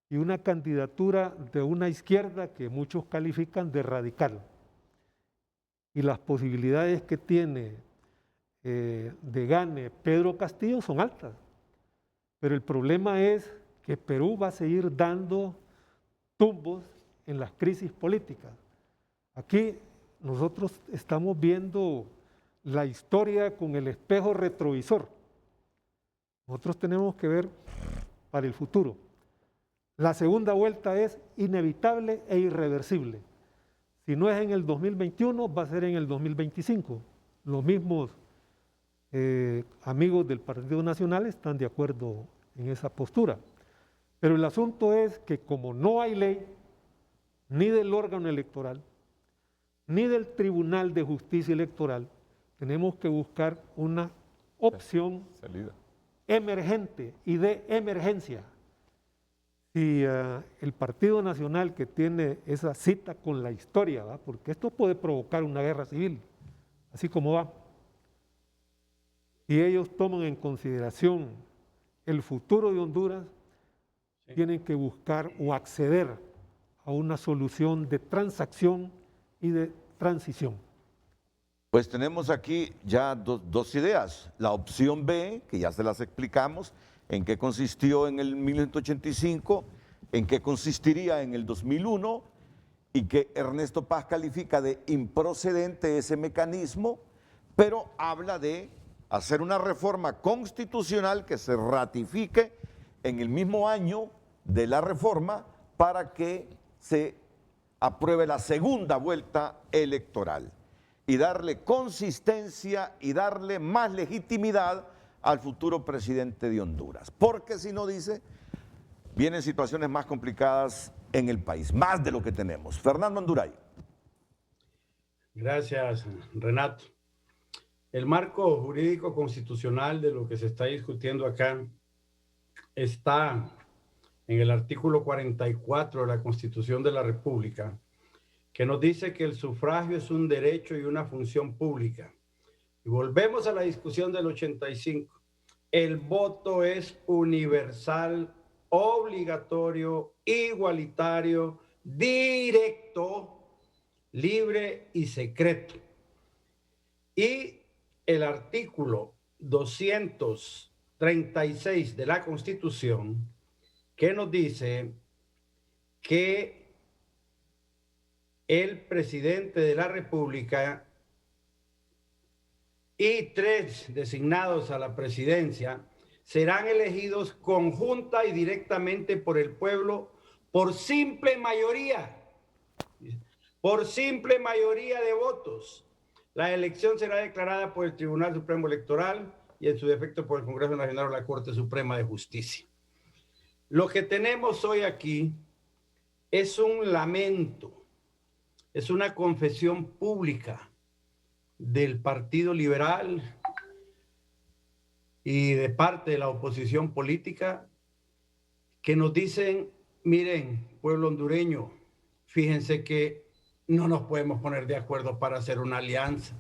S4: y una candidatura de una izquierda que muchos califican de radical. Y las posibilidades que tiene de gane Pedro Castillo son altas, pero el problema es que Perú va a seguir dando tumbos en las crisis políticas. Aquí nosotros estamos viendo la historia con el espejo retrovisor. Nosotros tenemos que ver para el futuro. La segunda vuelta es inevitable e irreversible. Si no es en el 2021, va a ser en el 2025. Los mismos amigos del Partido Nacional están de acuerdo en esa postura. Pero el asunto es que como no hay ley, ni del órgano electoral, ni del Tribunal de Justicia Electoral, tenemos que buscar una opción emergente y de emergencia. Si el Partido Nacional, que tiene esa cita con la historia, ¿va? Porque esto puede provocar una guerra civil, así como va, y ellos toman en consideración el futuro de Honduras, tienen que buscar o acceder a una solución de transacción y de transición.
S2: Pues tenemos aquí ya dos ideas. La opción B, que ya se las explicamos, en qué consistió en el 1985, en qué consistiría en el 2001, y que Ernesto Paz califica de improcedente ese mecanismo, pero habla de hacer una reforma constitucional que se ratifique en el mismo año de la reforma para que se apruebe la segunda vuelta electoral y darle consistencia y darle más legitimidad al futuro presidente de Honduras. Porque si no, dice, vienen situaciones más complicadas en el país, más de lo que tenemos. Fernando Anduray.
S6: Gracias, Renato. El marco jurídico constitucional de lo que se está discutiendo acá está en el artículo 44 de la Constitución de la República, que nos dice que el sufragio es un derecho y una función pública. Y volvemos a la discusión del 85. El voto es universal, obligatorio, igualitario, directo, libre y secreto. Y el artículo 236 de la Constitución, que nos dice que el presidente de la República y 3 designados a la presidencia serán elegidos conjunta y directamente por el pueblo por simple mayoría de votos. La elección será declarada por el Tribunal Supremo Electoral y en su defecto por el Congreso Nacional o la Corte Suprema de Justicia. Lo que tenemos hoy aquí es un lamento, es una confesión pública del Partido Liberal y de parte de la oposición política que nos dicen, miren, pueblo hondureño, fíjense que no nos podemos poner de acuerdo para hacer una alianza.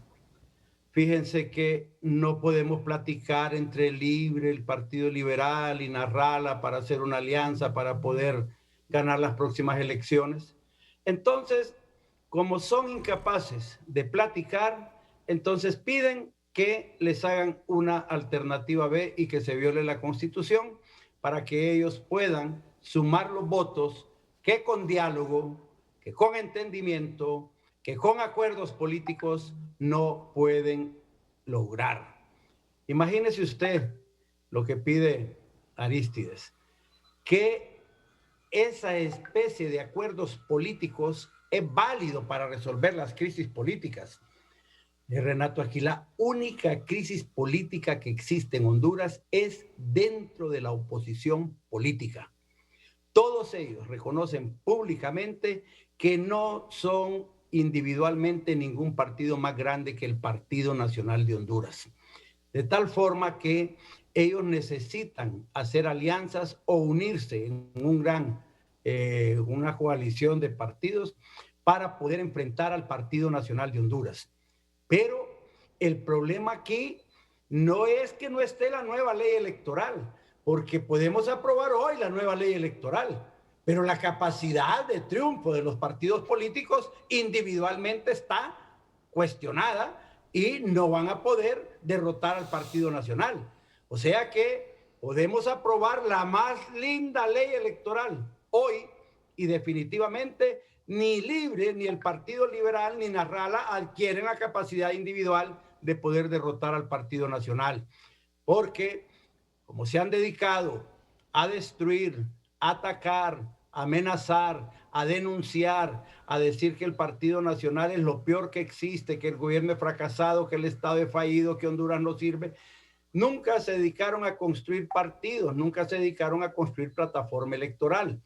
S6: Fíjense que no podemos platicar entre Libre, el Partido Liberal y Narrala para hacer una alianza para poder ganar las próximas elecciones. Entonces, como son incapaces de platicar, entonces piden que les hagan una alternativa B y que se viole la Constitución para que ellos puedan sumar los votos que con diálogo, que con entendimiento, que con acuerdos políticos no pueden lograr. Imagínese usted lo que pide Arístides, que esa especie de acuerdos políticos es válido para resolver las crisis políticas. Renato, aquí la única crisis política que existe en Honduras es dentro de la oposición política. Todos ellos reconocen públicamente que no son individualmente ningún partido más grande que el Partido Nacional de Honduras. De tal forma que ellos necesitan hacer alianzas o unirse en una coalición de partidos para poder enfrentar al Partido Nacional de Honduras. Pero el problema aquí no es que no esté la nueva ley electoral, porque podemos aprobar hoy la nueva ley electoral, pero la capacidad de triunfo de los partidos políticos individualmente está cuestionada y no van a poder derrotar al Partido Nacional. O sea que podemos aprobar la más linda ley electoral hoy y definitivamente ni Libre, ni el Partido Liberal, ni Narrala adquieren la capacidad individual de poder derrotar al Partido Nacional. Porque como se han dedicado a destruir, a atacar, a amenazar, a denunciar, a decir que el Partido Nacional es lo peor que existe, que el gobierno es fracasado, que el Estado es fallido, que Honduras no sirve, nunca se dedicaron a construir partidos, nunca se dedicaron a construir plataforma electoral.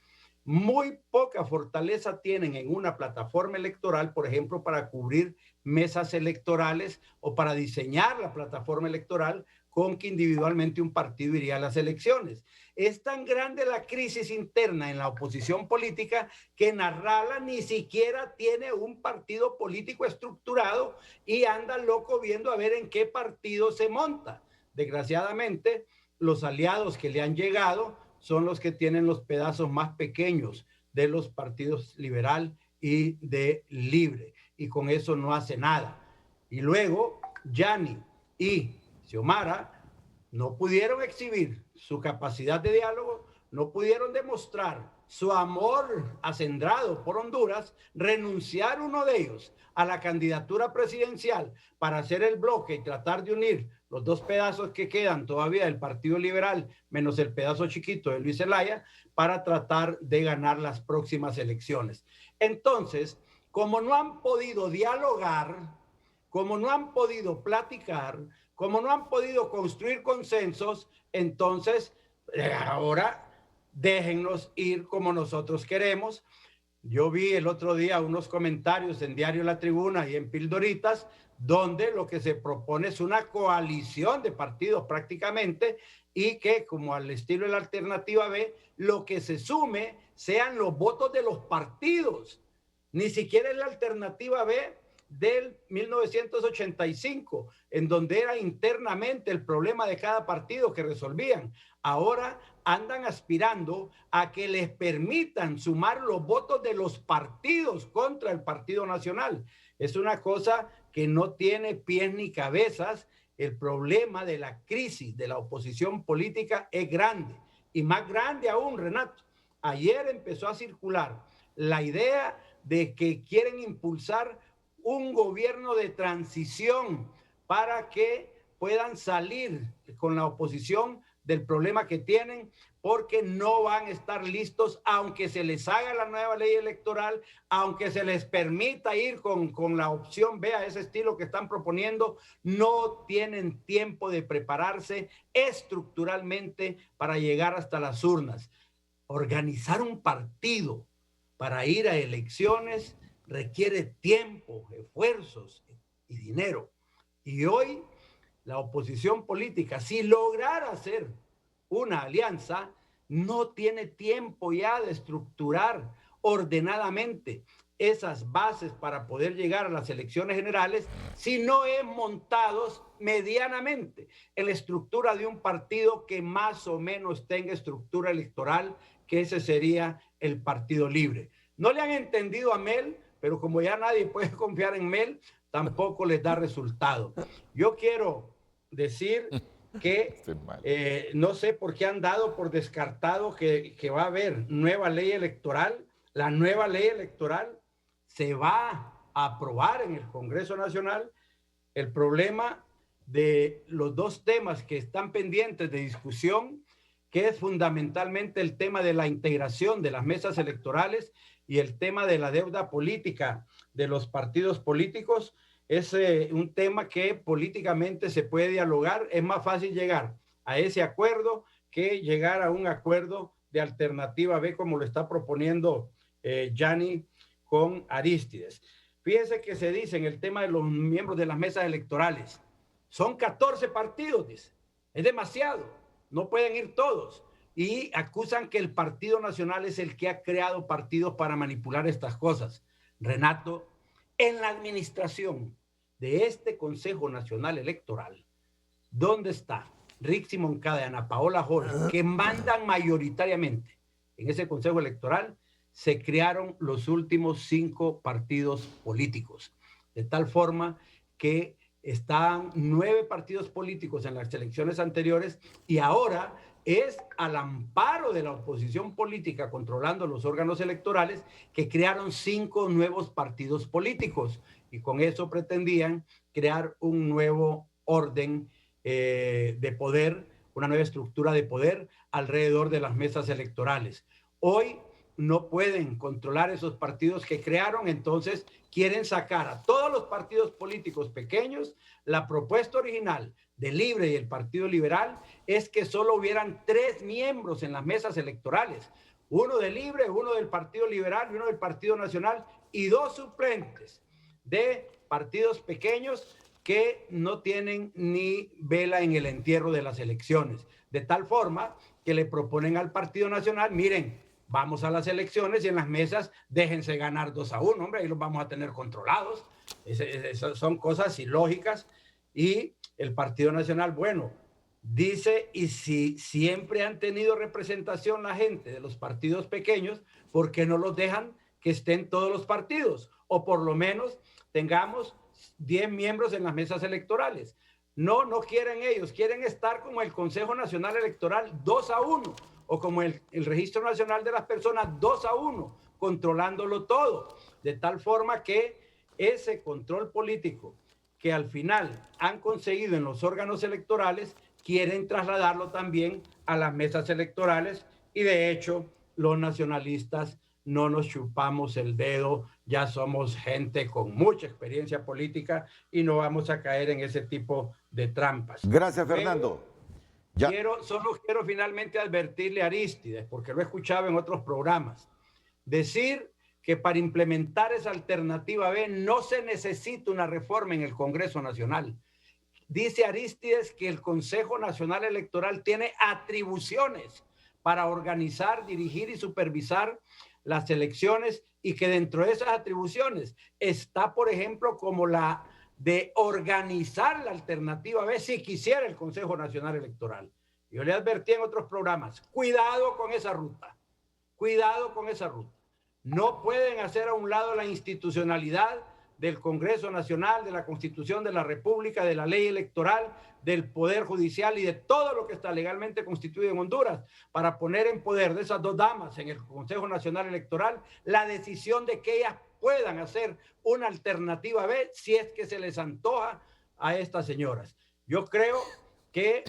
S6: Muy poca fortaleza tienen en una plataforma electoral, por ejemplo, para cubrir mesas electorales o para diseñar la plataforma electoral, con que individualmente un partido iría a las elecciones. Es tan grande la crisis interna en la oposición política que Narrala ni siquiera tiene un partido político estructurado y anda loco viendo a ver en qué partido se monta. Desgraciadamente, los aliados que le han llegado son los que tienen los pedazos más pequeños de los partidos Liberal y de Libre, y con eso no hace nada. Y luego, Yani y Xiomara no pudieron exhibir su capacidad de diálogo, no pudieron demostrar su amor acendrado por Honduras, renunciar uno de ellos a la candidatura presidencial para hacer el bloque y tratar de unir los dos pedazos que quedan todavía del Partido Liberal, menos el pedazo chiquito de Luis Zelaya, para tratar de ganar las próximas elecciones. Entonces, como no han podido dialogar, como no han podido platicar, como no han podido construir consensos, entonces ahora déjennos ir como nosotros queremos. Yo vi el otro día unos comentarios en Diario La Tribuna y en Pildoritas, donde lo que se propone es una coalición de partidos prácticamente, y que, como al estilo de la Alternativa B, lo que se sume sean los votos de los partidos. Ni siquiera es la Alternativa B del 1985, en donde era internamente el problema de cada partido que resolvían. Ahora andan aspirando a que les permitan sumar los votos de los partidos contra el Partido Nacional. Es una cosa que no tiene pies ni cabezas. El problema de la crisis de la oposición política es grande, y más grande aún, Renato. Ayer empezó a circular la idea de que quieren impulsar un gobierno de transición para que puedan salir con la oposición del problema que tienen, porque no van a estar listos, aunque se les haga la nueva ley electoral, aunque se les permita ir con la opción B a ese estilo que están proponiendo. No tienen tiempo de prepararse estructuralmente para llegar hasta las urnas. Organizar un partido para ir a elecciones requiere tiempo, esfuerzos y dinero. Y hoy la oposición política, si lograra hacer una alianza, no tiene tiempo ya de estructurar ordenadamente esas bases para poder llegar a las elecciones generales, si no es montados medianamente en la estructura de un partido que más o menos tenga estructura electoral, que ese sería el Partido Libre. No le han entendido a Mel, pero como ya nadie puede confiar en Mel, tampoco les da resultado. Yo quiero decir que no sé por qué han dado por descartado que va a haber nueva ley electoral. La nueva ley electoral se va a aprobar en el Congreso Nacional. El problema de los dos temas que están pendientes de discusión, que es fundamentalmente el tema de la integración de las mesas electorales y el tema de la deuda política de los partidos políticos, es un tema que políticamente se puede dialogar. Es más fácil llegar a ese acuerdo que llegar a un acuerdo de Alternativa B, como lo está proponiendo Yani con Arístides. Fíjense que se dice en el tema de los miembros de las mesas electorales, son 14 partidos, dice. Es demasiado, no pueden ir todos. Y acusan que el Partido Nacional es el que ha creado partidos para manipular estas cosas. Renato, en la administración de este Consejo Nacional Electoral, ¿dónde está Rixi Moncada y Ana Paola Jorge, que mandan mayoritariamente en ese Consejo Electoral? Se crearon los últimos 5 partidos políticos, de tal forma que están 9 partidos políticos en las elecciones anteriores, y ahora es al amparo de la oposición política controlando los órganos electorales que crearon 5 nuevos partidos políticos, y con eso pretendían crear un nuevo orden de poder, una nueva estructura de poder alrededor de las mesas electorales. Hoy no pueden controlar esos partidos que crearon, entonces quieren sacar a todos los partidos políticos pequeños. La propuesta original de Libre y el Partido Liberal es que solo hubieran 3 miembros en las mesas electorales, uno de Libre, uno del Partido Liberal y uno del Partido Nacional, y 2 suplentes de partidos pequeños que no tienen ni vela en el entierro de las elecciones, de tal forma que le proponen al Partido Nacional, miren, vamos a las elecciones y en las mesas déjense ganar 2-1, hombre, ahí los vamos a tener controlados. Esas son cosas ilógicas. Y el Partido Nacional, bueno, dice, y si siempre han tenido representación la gente de los partidos pequeños, ¿por qué no los dejan que estén todos los partidos? O por lo menos tengamos 10 miembros en las mesas electorales. No quieren ellos, quieren estar como el Consejo Nacional Electoral 2-1, o como el Registro Nacional de las Personas 2-1, controlándolo todo, de tal forma que ese control político que al final han conseguido en los órganos electorales, quieren trasladarlo también a las mesas electorales, y de hecho los nacionalistas no nos chupamos el dedo, ya somos gente con mucha experiencia política y no vamos a caer en ese tipo de trampas.
S2: Gracias, Fernando.
S6: Solo quiero finalmente advertirle a Arístides, porque lo he escuchado en otros programas, decir que para implementar esa alternativa B no se necesita una reforma en el Congreso Nacional. Dice Arístides que el Consejo Nacional Electoral tiene atribuciones para organizar, dirigir y supervisar las elecciones, y que dentro de esas atribuciones está, por ejemplo, como la de organizar la alternativa B si quisiera el Consejo Nacional Electoral. Yo le advertí en otros programas, cuidado con esa ruta, cuidado con esa ruta. No pueden hacer a un lado la institucionalidad del Congreso Nacional, de la Constitución de la República, de la ley electoral, del Poder Judicial y de todo lo que está legalmente constituido en Honduras, para poner en poder de esas dos damas en el Consejo Nacional Electoral la decisión de que ellas puedan hacer una alternativa B si es que se les antoja a estas señoras. Yo creo que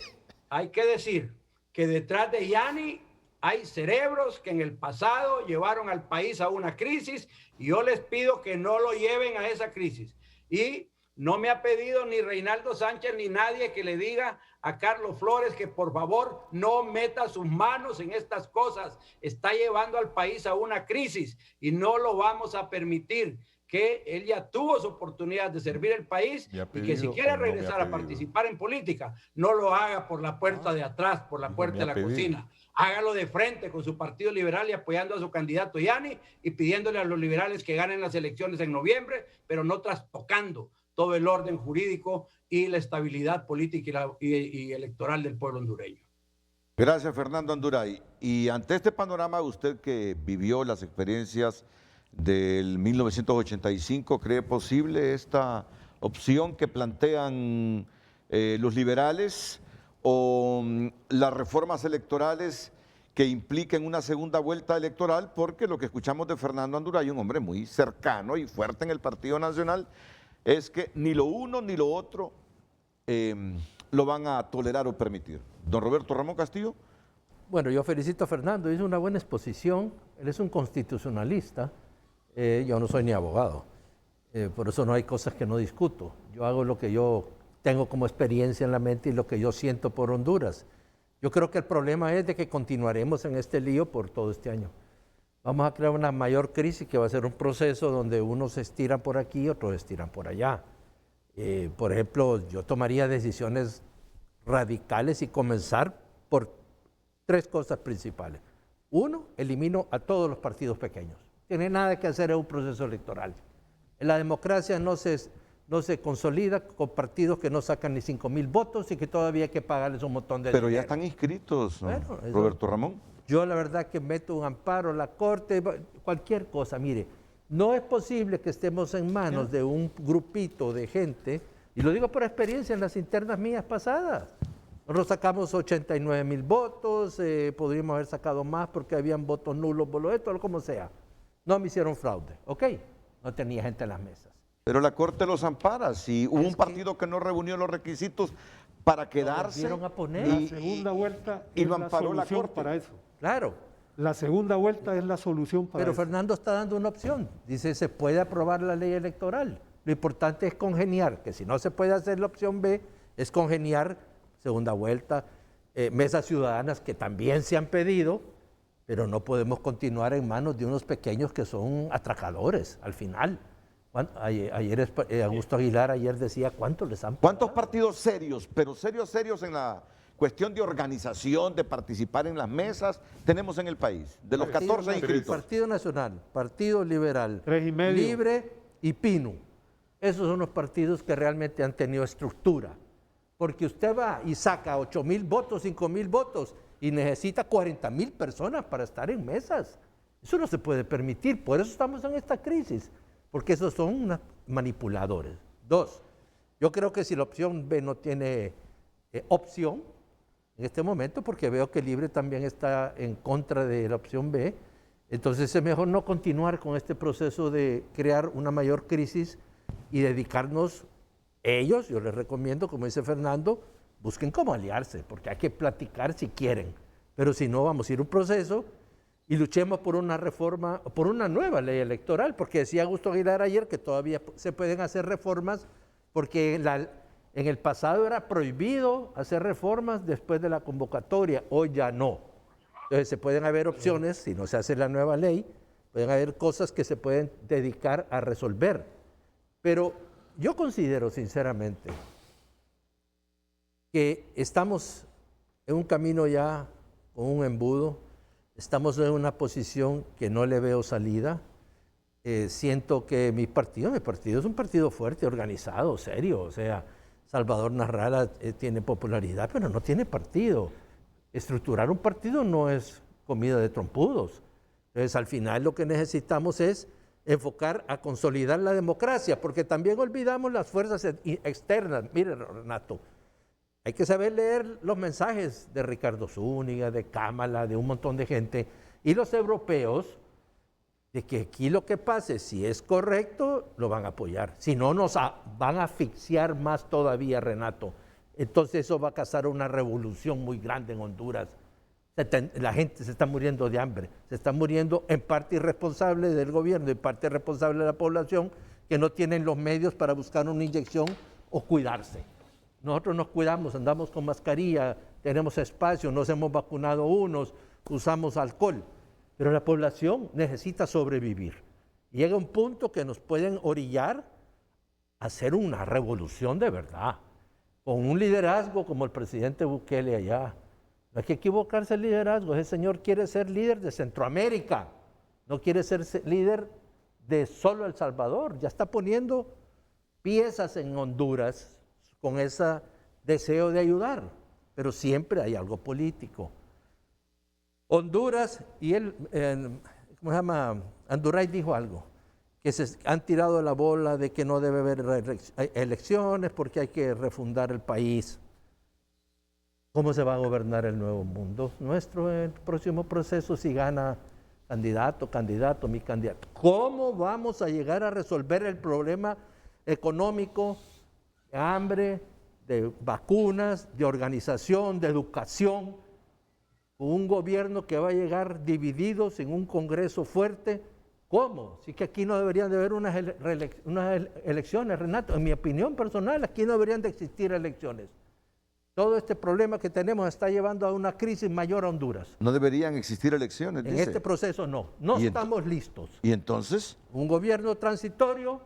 S6: hay que decir que detrás de Yani hay cerebros que en el pasado llevaron al país a una crisis, y yo les pido que no lo lleven a esa crisis. Y no me ha pedido ni Reinaldo Sánchez ni nadie que le diga a Carlos Flores que por favor no meta sus manos en estas cosas. Está llevando al país a una crisis y no lo vamos a permitir. Que él ya tuvo su oportunidad de servir el país, y que si quiere regresar a participar en política, no lo haga por la puerta de atrás, por la puerta de la cocina. Hágalo de frente con su Partido Liberal y apoyando a su candidato Yani y pidiéndole a los liberales que ganen las elecciones en noviembre, pero no trastocando todo el orden jurídico y la estabilidad política y electoral del pueblo hondureño.
S2: Gracias, Fernando Anduray. Y ante este panorama, usted que vivió las experiencias del 1985, ¿cree posible esta opción que plantean los liberales, o las reformas electorales que impliquen una segunda vuelta electoral? Porque lo que escuchamos de Fernando Anduray, un hombre muy cercano y fuerte en el Partido Nacional, es que ni lo uno ni lo otro lo van a tolerar o permitir. Don Roberto Ramón Castillo.
S5: Bueno, yo felicito a Fernando, hizo una buena exposición, él es un constitucionalista, yo no soy ni abogado, por eso no hay cosas que no discuto, yo hago lo que yo tengo como experiencia en la mente y lo que yo siento por Honduras. Yo creo que el problema es de que continuaremos en este lío por todo este año. Vamos a crear una mayor crisis que va a ser un proceso donde unos se estiran por aquí y otros se estiran por allá. Por ejemplo, yo tomaría decisiones radicales y comenzar por 3 cosas principales. 1, elimino a todos los partidos pequeños. No tiene nada que hacer en un proceso electoral. En la democracia no se consolida con partidos que no sacan ni 5,000 votos y que todavía hay que pagarles un montón de dinero.
S2: Pero ya están inscritos, bueno, Roberto Ramón.
S5: Yo la verdad que meto un amparo a la Corte, cualquier cosa. Mire, no es posible que estemos en manos de un grupito de gente, y lo digo por experiencia en las internas mías pasadas. Nosotros sacamos 89,000 votos, podríamos haber sacado más porque habían votos nulos, esto, como sea. No me hicieron fraude, ¿ok? No tenía gente en las mesas.
S2: Pero la Corte los ampara. Si hubo un partido que no reunió los requisitos para quedarse,
S5: a poner.
S4: La segunda vuelta es la solución para eso.
S5: Claro.
S4: La segunda vuelta es la solución para eso.
S5: Pero Fernando está dando una opción. Dice, se puede aprobar la ley electoral. Lo importante es congeniar, que si no se puede hacer la opción B, es congeniar segunda vuelta, mesas ciudadanas que también se han pedido, pero no podemos continuar en manos de unos pequeños que son atracadores al final. Ayer Augusto Aguilar ayer decía cuánto les han pagado.
S2: ¿Cuántos partidos serios, pero serios en la cuestión de organización, de participar en las mesas, tenemos en el país? De los 14 inscritos.
S5: Partido Nacional, Partido Liberal,
S4: 3,5.
S5: Libre y PINU. Esos son los partidos que realmente han tenido estructura. Porque usted va y saca 8,000 votos, 5,000 votos y necesita 40,000 personas para estar en mesas. Eso no se puede permitir. Por eso estamos en esta crisis. Porque esos son manipuladores. 2, yo creo que si la opción B no tiene opción en este momento, porque veo que Libre también está en contra de la opción B, entonces es mejor no continuar con este proceso de crear una mayor crisis y dedicarnos ellos, yo les recomiendo, como dice Fernando, busquen cómo aliarse, porque hay que platicar si quieren, pero si no vamos a ir a un proceso y luchemos por una reforma, por una nueva ley electoral, porque decía Augusto Aguilar ayer que todavía se pueden hacer reformas, porque en el pasado era prohibido hacer reformas después de la convocatoria, hoy ya no. Entonces se pueden haber opciones, si no se hace la nueva ley, pueden haber cosas que se pueden dedicar a resolver. Pero yo considero sinceramente que estamos en un camino ya con un embudo, estamos en una posición que no le veo salida. Siento que mi partido es un partido fuerte, organizado, serio, o sea, Salvador Narrala tiene popularidad, pero no tiene partido. Estructurar un partido no es comida de trompudos. Entonces, al final lo que necesitamos es enfocar a consolidar la democracia, porque también olvidamos las fuerzas externas. Mire, Renato, hay que saber leer los mensajes de Ricardo Zúñiga, de Kamala, de un montón de gente, y los europeos, de que aquí lo que pase, si es correcto, lo van a apoyar. Si no, nos van a asfixiar más todavía, Renato. Entonces eso va a causar una revolución muy grande en Honduras. La gente se está muriendo de hambre, se está muriendo en parte irresponsable del gobierno, en parte responsable de la población, que no tienen los medios para buscar una inyección o cuidarse. Nosotros nos cuidamos, andamos con mascarilla, tenemos espacio, nos hemos vacunado unos, usamos alcohol, pero la población necesita sobrevivir. Llega un punto que nos pueden orillar a hacer una revolución de verdad, con un liderazgo como el presidente Bukele allá. No hay que equivocarse el liderazgo, ese señor quiere ser líder de Centroamérica, no quiere ser líder de solo El Salvador, ya está poniendo piezas en Honduras con ese deseo de ayudar, pero siempre hay algo político. Honduras y ¿cómo se llama? Anduray dijo algo, que se han tirado la bola de que no debe haber elecciones porque hay que refundar el país. ¿Cómo se va a gobernar el nuevo mundo nuestro en el próximo proceso si gana mi candidato? ¿Cómo vamos a llegar a resolver el problema económico, de hambre, de vacunas, de organización, de educación, con un gobierno que va a llegar dividido sin un Congreso fuerte? ¿Cómo? Sí que aquí no deberían de haber unas elecciones, Renato. En mi opinión personal, aquí no deberían de existir elecciones. Todo este problema que tenemos está llevando a una crisis mayor a Honduras.
S2: No deberían existir elecciones, dice.
S5: En este proceso no estamos listos.
S2: ¿Y entonces?
S5: Un gobierno transitorio,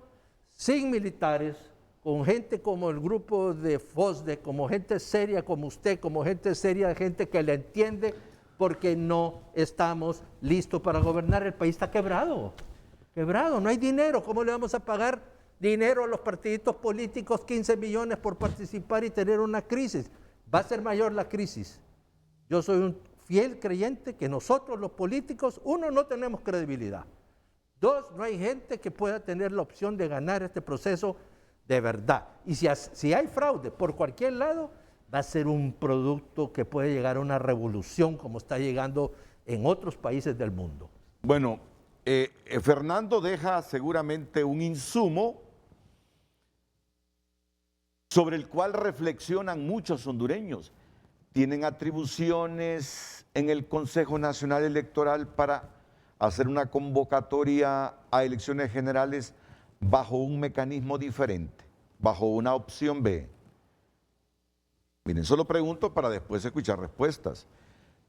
S5: sin militares, con gente como el grupo de FOSDE, como gente seria como usted, como gente seria, gente que le entiende, porque no estamos listos para gobernar. El país está quebrado, no hay dinero. ¿Cómo le vamos a pagar dinero a los partiditos políticos, 15 millones por participar y tener una crisis? Va a ser mayor la crisis. Yo soy un fiel creyente que nosotros los políticos, uno, no tenemos credibilidad. Dos, no hay gente que pueda tener la opción de ganar este proceso de verdad. Y si hay fraude por cualquier lado, va a ser un producto que puede llegar a una revolución como está llegando en otros países del mundo.
S2: Bueno, Fernando deja seguramente un insumo sobre el cual reflexionan muchos hondureños. Tienen atribuciones en el Consejo Nacional Electoral para hacer una convocatoria a elecciones generales bajo un mecanismo diferente, bajo una opción B. Miren, solo pregunto para después escuchar respuestas.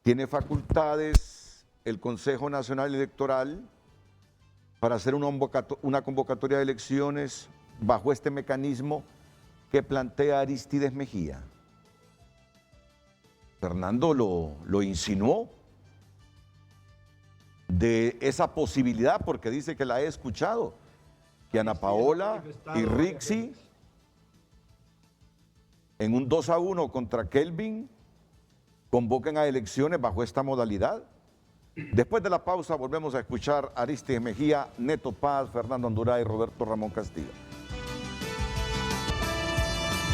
S2: ¿Tiene facultades el Consejo Nacional Electoral para hacer una convocatoria de elecciones bajo este mecanismo que plantea Arístides Mejía. Fernando lo insinuó de esa posibilidad porque dice que la he escuchado, que Ana Paola y Rixi en un 2-1 contra Kelvin convoquen a elecciones bajo esta modalidad. Después de la pausa volvemos a escuchar a Arístides Mejía, Neto Paz, Fernando Anduray y Roberto Ramón Castillo.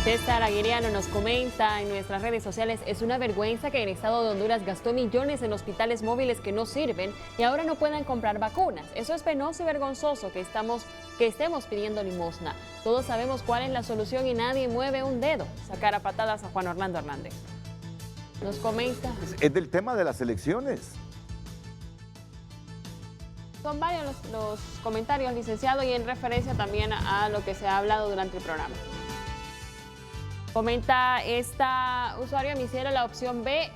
S7: César Aguiriano nos comenta en nuestras redes sociales: es una vergüenza que el Estado de Honduras gastó millones en hospitales móviles que no sirven y ahora no puedan comprar vacunas. Eso es penoso y vergonzoso que estemos pidiendo limosna. Todos sabemos cuál es la solución y nadie mueve un dedo. Sacar a patadas a Juan Orlando Hernández. Nos comenta.
S2: Es del tema de las elecciones.
S7: Son varios los comentarios, licenciado, y en referencia también a lo que se ha hablado durante el programa. Comenta esta usuario: Misiero, la opción B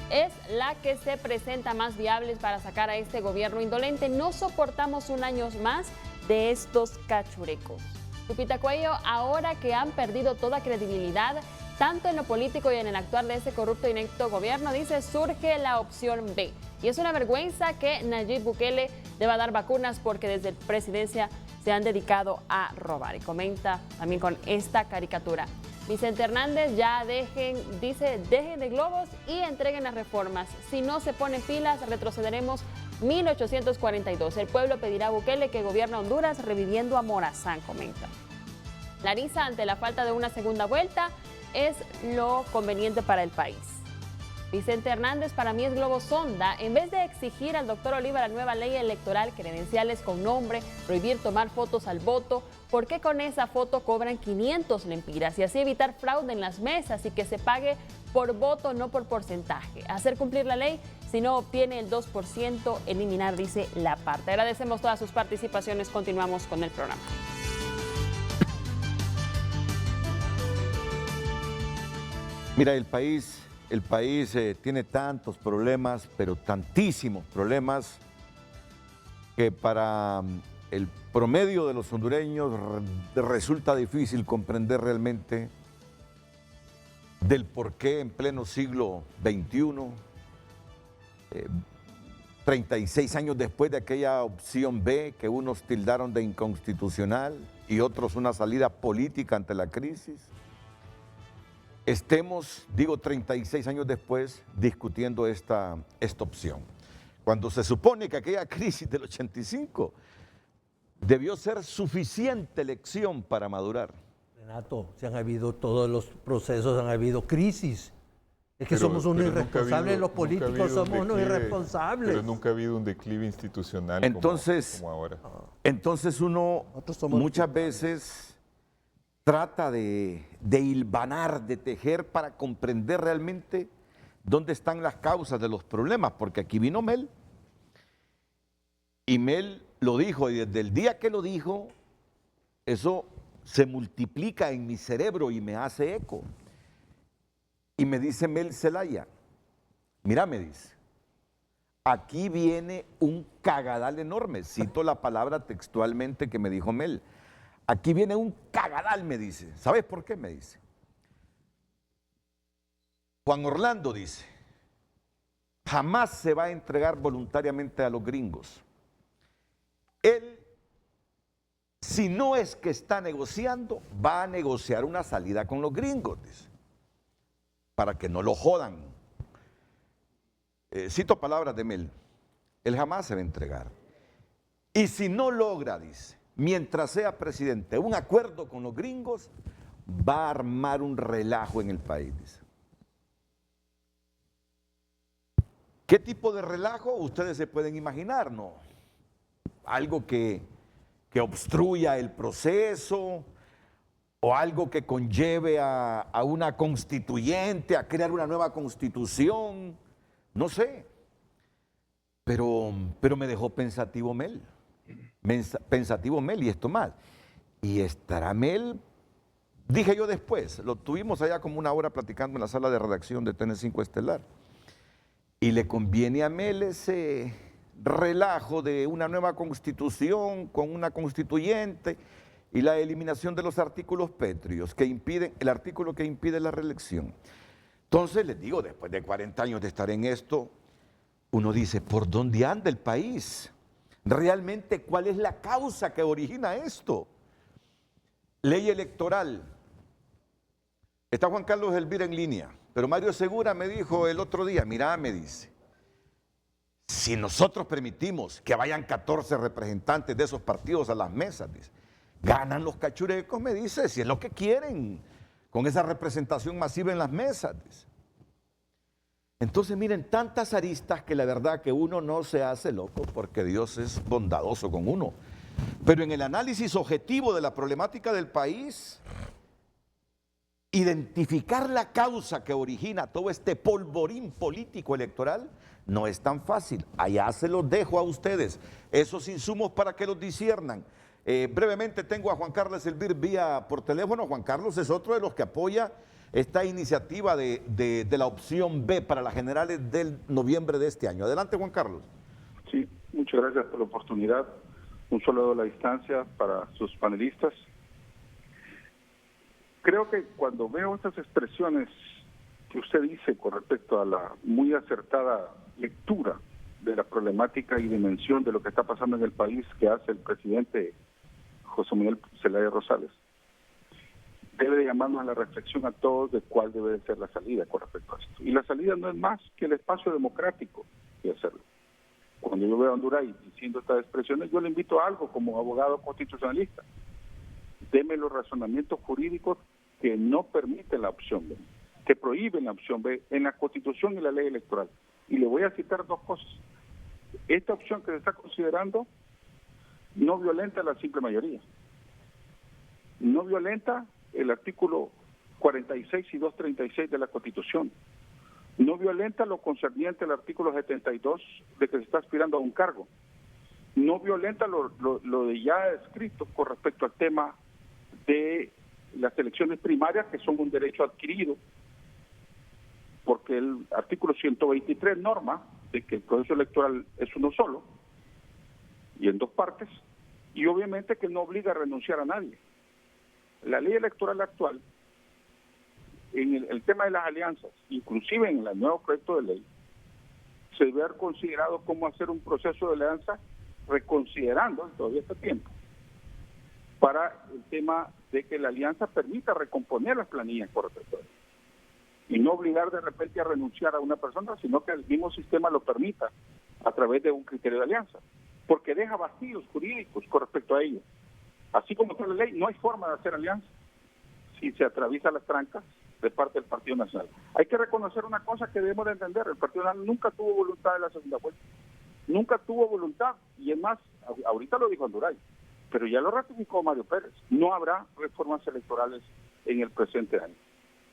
S7: es la que se presenta más viable para sacar a este gobierno indolente. No soportamos un año más de estos cachurecos. Lupita Cuello: ahora que han perdido toda credibilidad, tanto en lo político y en el actuar de ese corrupto e inepto gobierno, dice, surge la opción B. Y es una vergüenza que Nayib Bukele deba dar vacunas porque desde presidencia se han dedicado a robar. Y comenta también con esta caricatura: Vicente Hernández, ya dejen de globos y entreguen las reformas. Si no se ponen pilas, retrocederemos 1842. El pueblo pedirá a Bukele que gobierna Honduras reviviendo a Morazán, comenta. Larisa: ante la falta de una segunda vuelta, es lo conveniente para el país. Vicente Hernández: para mí es globo sonda. En vez de exigir al doctor Oliva la nueva ley electoral, credenciales con nombre, prohibir tomar fotos al voto, ¿por qué con esa foto cobran 500 lempiras? Y así evitar fraude en las mesas y que se pague por voto, no por porcentaje. Hacer cumplir la ley, si no obtiene el 2%, eliminar, dice la parte. Agradecemos todas sus participaciones. Continuamos con el programa.
S2: Mira, el país tiene tantos problemas, pero tantísimos problemas, que para el promedio de los hondureños resulta difícil comprender realmente del por qué en pleno siglo XXI, 36 años después de aquella opción B que unos tildaron de inconstitucional y otros una salida política ante la crisis, estemos, 36 años después, discutiendo esta opción. Cuando se supone que aquella crisis del 85 debió ser suficiente lección para madurar.
S5: Renato, se han habido todos los procesos, han habido crisis. Es que somos unos irresponsables, los políticos somos unos irresponsables.
S3: Pero nunca ha habido un declive institucional como ahora.
S2: Entonces uno muchas veces trata de hilvanar, de tejer para comprender realmente dónde están las causas de los problemas, porque aquí vino Mel, y Mel lo dijo, y desde el día que lo dijo, eso se multiplica en mi cerebro y me hace eco. Y me dice Mel Zelaya: mira, me dice, aquí viene un cagadal enorme, cito la palabra textualmente que me dijo Mel. Aquí viene un cagadal, me dice. ¿Sabes por qué? Me dice. Juan Orlando, dice, jamás se va a entregar voluntariamente a los gringos. Él, si no es que está negociando, va a negociar una salida con los gringos, dice, para que no lo jodan. Cito palabras de Mel. Él jamás se va a entregar. Y si no logra, dice, mientras sea presidente, un acuerdo con los gringos, va a armar un relajo en el país, dice. ¿Qué tipo de relajo? Ustedes se pueden imaginar, ¿no? Algo que obstruya el proceso, o algo que conlleve a una constituyente, a crear una nueva constitución, no sé. Pero me dejó pensativo Mel. Pensativo Mel, y esto más. Y estará Mel, dije yo después, lo tuvimos allá como una hora platicando en la sala de redacción de TN5 Estelar. Y le conviene a Mel ese relajo de una nueva constitución con una constituyente y la eliminación de los artículos pétreos que impiden, el artículo que impide la reelección. Entonces les digo, después de 40 años de estar en esto, uno dice, ¿por dónde anda el país? Realmente, ¿cuál es la causa que origina esto? Ley electoral. Está Juan Carlos Elvira en línea, pero Mario Segura me dijo el otro día, mira, me dice, si nosotros permitimos que vayan 14 representantes de esos partidos a las mesas, dice, ganan los cachurecos, me dice, si es lo que quieren, con esa representación masiva en las mesas, dice. Entonces, miren, tantas aristas que la verdad que uno no se hace loco porque Dios es bondadoso con uno. Pero en el análisis objetivo de la problemática del país, identificar la causa que origina todo este polvorín político electoral no es tan fácil. Allá se los dejo a ustedes, esos insumos para que los disciernan. Brevemente tengo a Juan Carlos Elvir vía por teléfono. Juan Carlos es otro de los que apoya esta iniciativa de la opción B para las generales del noviembre de este año. Adelante, Juan Carlos.
S8: Sí, muchas gracias por la oportunidad. Un saludo a la distancia para sus panelistas. Creo que cuando veo estas expresiones que usted dice con respecto a la muy acertada lectura de la problemática y dimensión de lo que está pasando en el país que hace el presidente José Manuel Zelaya Rosales, debe de llamarnos a la reflexión a todos de cuál debe de ser la salida con respecto a esto. Y la salida no es más que el espacio democrático de hacerlo. Cuando yo veo a Anduray diciendo estas expresiones, yo le invito a algo como abogado constitucionalista. Deme los razonamientos jurídicos que no permiten la opción B, que prohíben la opción B en la Constitución y la ley electoral. Y le voy a citar dos cosas. Esta opción que se está considerando no violenta la simple mayoría. No violenta el artículo 46 y 236 de la Constitución. No violenta lo concerniente al artículo 72 de que se está aspirando a un cargo. No violenta lo de ya escrito con respecto al tema de las elecciones primarias, que son un derecho adquirido, porque el artículo 123 norma de que el proceso electoral es uno solo y en dos partes, y obviamente que no obliga a renunciar a nadie. La ley electoral actual, en el tema de las alianzas, inclusive en el nuevo proyecto de ley, se debe haber considerado cómo hacer un proceso de alianza reconsiderando, todavía está tiempo, para el tema de que la alianza permita recomponer las planillas por respecto a él. Y no obligar de repente a renunciar a una persona, sino que el mismo sistema lo permita a través de un criterio de alianza, porque deja vacíos jurídicos con respecto a ello. Así como está la ley, no hay forma de hacer alianza si se atraviesan las trancas de parte del Partido Nacional. Hay que reconocer una cosa que debemos de entender: el Partido Nacional nunca tuvo voluntad de la segunda vuelta, nunca tuvo voluntad, y es más, ahorita lo dijo Anduray, pero ya lo ratificó Mario Pérez, no habrá reformas electorales en el presente año.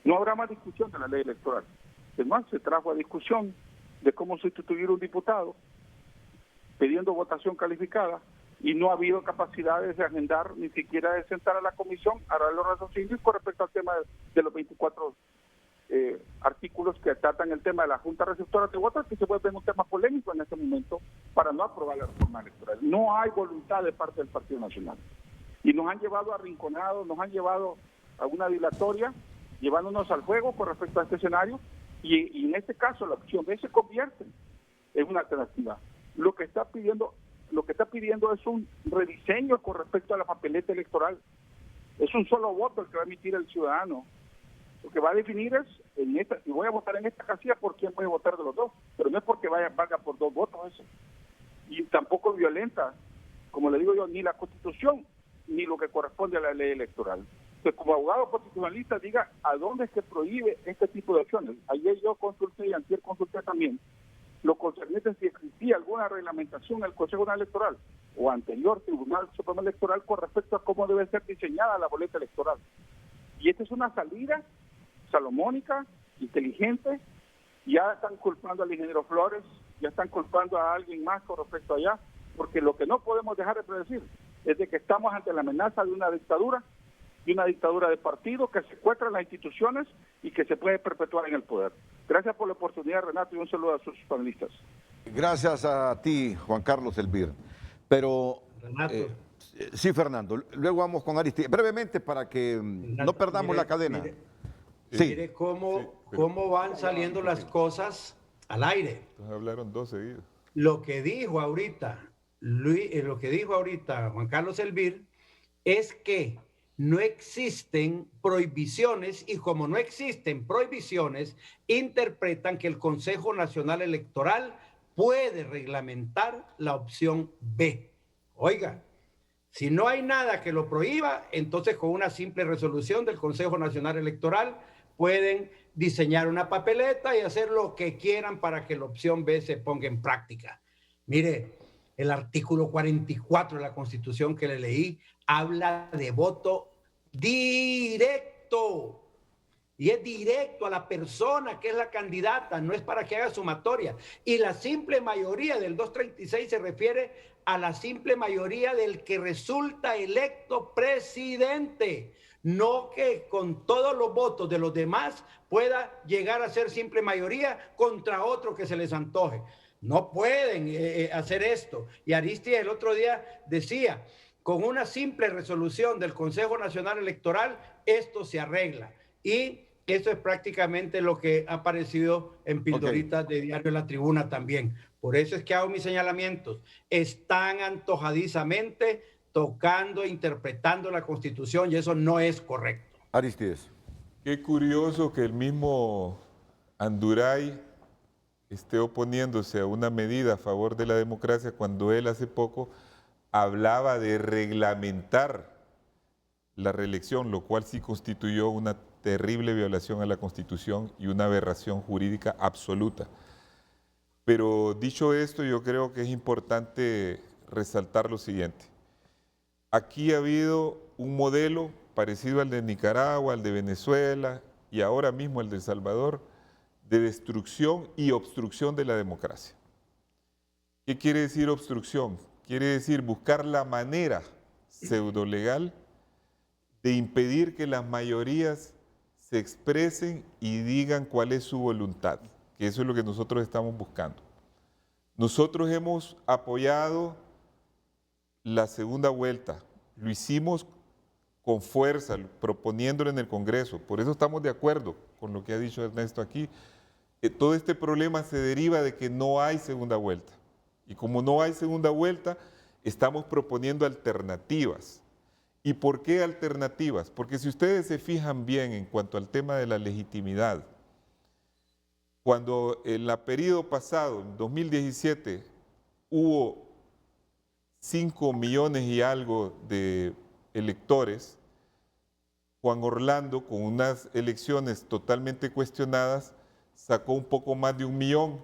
S8: No habrá más discusión de la ley electoral. Es más, se trajo a discusión de cómo sustituir un diputado pidiendo votación calificada, y no ha habido capacidades de agendar, ni siquiera de sentar a la comisión a dar los raciocinios con respecto al tema de los 24 artículos que tratan el tema de la Junta Receptora de Votos, que se vuelve un tema polémico en este momento para no aprobar la reforma electoral. No hay voluntad de parte del Partido Nacional. Y nos han llevado arrinconados, nos han llevado a una dilatoria, llevándonos al juego con respecto a este escenario, y en este caso la opción B se convierte en una alternativa. Lo que está pidiendo es un rediseño con respecto a la papeleta electoral. Es un solo voto el que va a emitir el ciudadano. Lo que va a definir es, si voy a votar en esta casilla, por quién voy a votar de los dos. Pero no es porque valga por dos votos eso. Y tampoco violenta, como le digo yo, ni la Constitución, ni lo que corresponde a la ley electoral. Entonces, como abogado constitucionalista, diga a dónde es que prohíbe este tipo de acciones. Ayer yo consulté y antier consulté también lo concerniente si existía alguna reglamentación en el Consejo Nacional Electoral o anterior Tribunal Supremo Electoral con respecto a cómo debe ser diseñada la boleta electoral. Y esta es una salida salomónica, inteligente. Ya están culpando al ingeniero Flores, ya están culpando a alguien más con respecto a allá, porque lo que no podemos dejar de predecir es de que estamos ante la amenaza de una dictadura de partido que secuestra las instituciones y que se puede perpetuar en el poder. Gracias por la oportunidad, Renato, y un saludo a sus panelistas.
S2: Gracias a ti, Juan Carlos Elvir. Pero,
S6: Renato.
S2: sí, Fernando, luego vamos con Aristide. Brevemente, para que no perdamos la cadena.
S6: Mire cómo van saliendo las cosas al aire.
S3: Entonces hablaron dos seguidos.
S6: Lo que dijo ahorita Juan Carlos Elvir es que no existen prohibiciones, y como no existen prohibiciones, interpretan que el Consejo Nacional Electoral puede reglamentar la opción B. Oiga, si no hay nada que lo prohíba, entonces con una simple resolución del Consejo Nacional Electoral pueden diseñar una papeleta y hacer lo que quieran para que la opción B se ponga en práctica. Mire, el artículo 44 de la Constitución que le leí habla de voto directo. Y es directo a la persona que es la candidata, no es para que haga sumatoria. Y la simple mayoría del 236 se refiere a la simple mayoría del que resulta electo presidente. No que con todos los votos de los demás pueda llegar a ser simple mayoría contra otro que se les antoje. No pueden hacer esto. Y Aristide el otro día decía, con una simple resolución del Consejo Nacional Electoral, esto se arregla. Y eso es prácticamente lo que ha aparecido en pildoritas de Diario La Tribuna también. Por eso es que hago mis señalamientos. Están antojadizamente tocando e interpretando la Constitución y eso no es correcto.
S2: Aristides.
S3: Qué curioso que el mismo Anduray esté oponiéndose a una medida a favor de la democracia cuando él hace poco hablaba de reglamentar la reelección, lo cual sí constituyó una terrible violación a la Constitución y una aberración jurídica absoluta. Pero dicho esto, yo creo que es importante resaltar lo siguiente. Aquí ha habido un modelo parecido al de Nicaragua, al de Venezuela y ahora mismo al de El Salvador, de destrucción y obstrucción de la democracia. ¿Qué quiere decir obstrucción? Quiere decir buscar la manera pseudolegal de impedir que las mayorías se expresen y digan cuál es su voluntad, que eso es lo que nosotros estamos buscando. Nosotros hemos apoyado la segunda vuelta, lo hicimos con fuerza, proponiéndolo en el Congreso, por eso estamos de acuerdo con lo que ha dicho Ernesto aquí. Todo este problema se deriva de que no hay segunda vuelta, y como no hay segunda vuelta, estamos proponiendo alternativas. ¿Y por qué alternativas? Porque si ustedes se fijan bien en cuanto al tema de la legitimidad, cuando en el periodo pasado, en 2017, hubo 5 millones y algo de electores, Juan Orlando, con unas elecciones totalmente cuestionadas, sacó un poco más de 1 millón,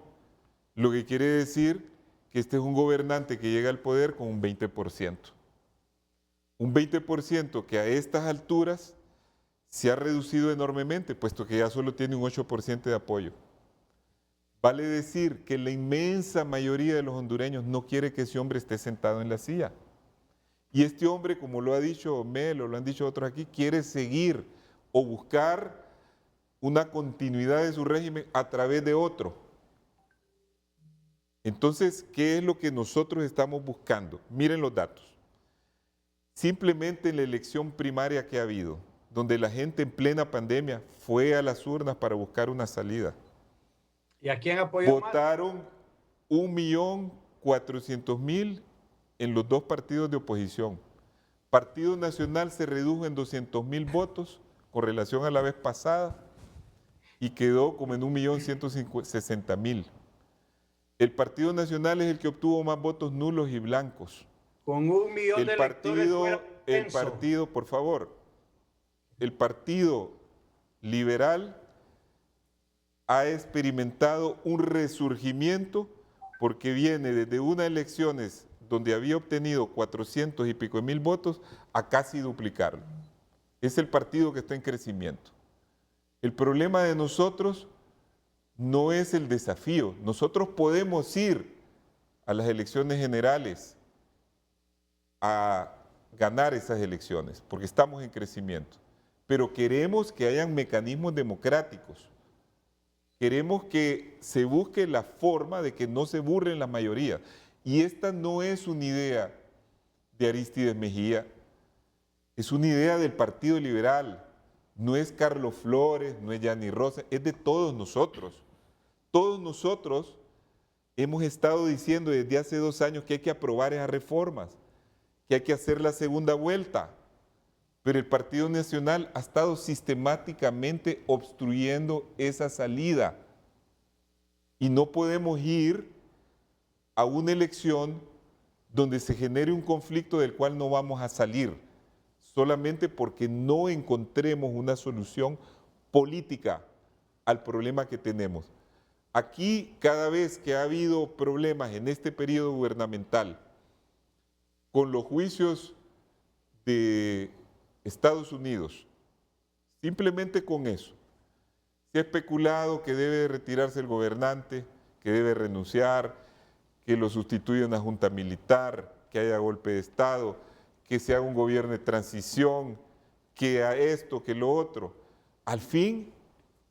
S3: lo que quiere decir que este es un gobernante que llega al poder con un 20%. Un 20% que a estas alturas se ha reducido enormemente, puesto que ya solo tiene un 8% de apoyo. Vale decir que la inmensa mayoría de los hondureños no quiere que ese hombre esté sentado en la silla. Y este hombre, como lo ha dicho Melo, lo han dicho otros aquí, quiere seguir o buscar una continuidad de su régimen a través de otro. Entonces, ¿qué es lo que nosotros estamos buscando? Miren los datos. Simplemente en la elección primaria que ha habido, donde la gente en plena pandemia fue a las urnas para buscar una salida.
S6: ¿Y a quién apoyó más?
S3: Votaron 1.400.000 en los dos partidos de oposición. Partido Nacional se redujo en 200.000 votos con relación a la vez pasada y quedó como en 1.160.000. El Partido Nacional es el que obtuvo más votos nulos y blancos.
S6: Con 1 millón de electores fuera
S3: el partido, por favor, el Partido Liberal ha experimentado un resurgimiento porque viene desde unas elecciones donde había obtenido 400 y pico mil votos a casi duplicarlo. Es el partido que está en crecimiento. El problema de nosotros no es el desafío. Nosotros podemos ir a las elecciones generales a ganar esas elecciones, porque estamos en crecimiento. Pero queremos que hayan mecanismos democráticos. Queremos que se busque la forma de que no se burlen las mayorías. Y esta no es una idea de Arístides Mejía, es una idea del Partido Liberal. No es Carlos Flores, no es Yanni Rosa, es de todos nosotros. Todos nosotros hemos estado diciendo desde hace 2 años que hay que aprobar esas reformas, que hay que hacer la segunda vuelta. Pero el Partido Nacional ha estado sistemáticamente obstruyendo esa salida. Y no podemos ir a una elección donde se genere un conflicto del cual no vamos a salir, solamente porque no encontremos una solución política al problema que tenemos. Aquí, cada vez que ha habido problemas en este periodo gubernamental, con los juicios de Estados Unidos, simplemente con eso, se ha especulado que debe retirarse el gobernante, que debe renunciar, que lo sustituya una junta militar, que haya golpe de Estado, que se haga un gobierno de transición, que a esto, que lo otro. Al fin,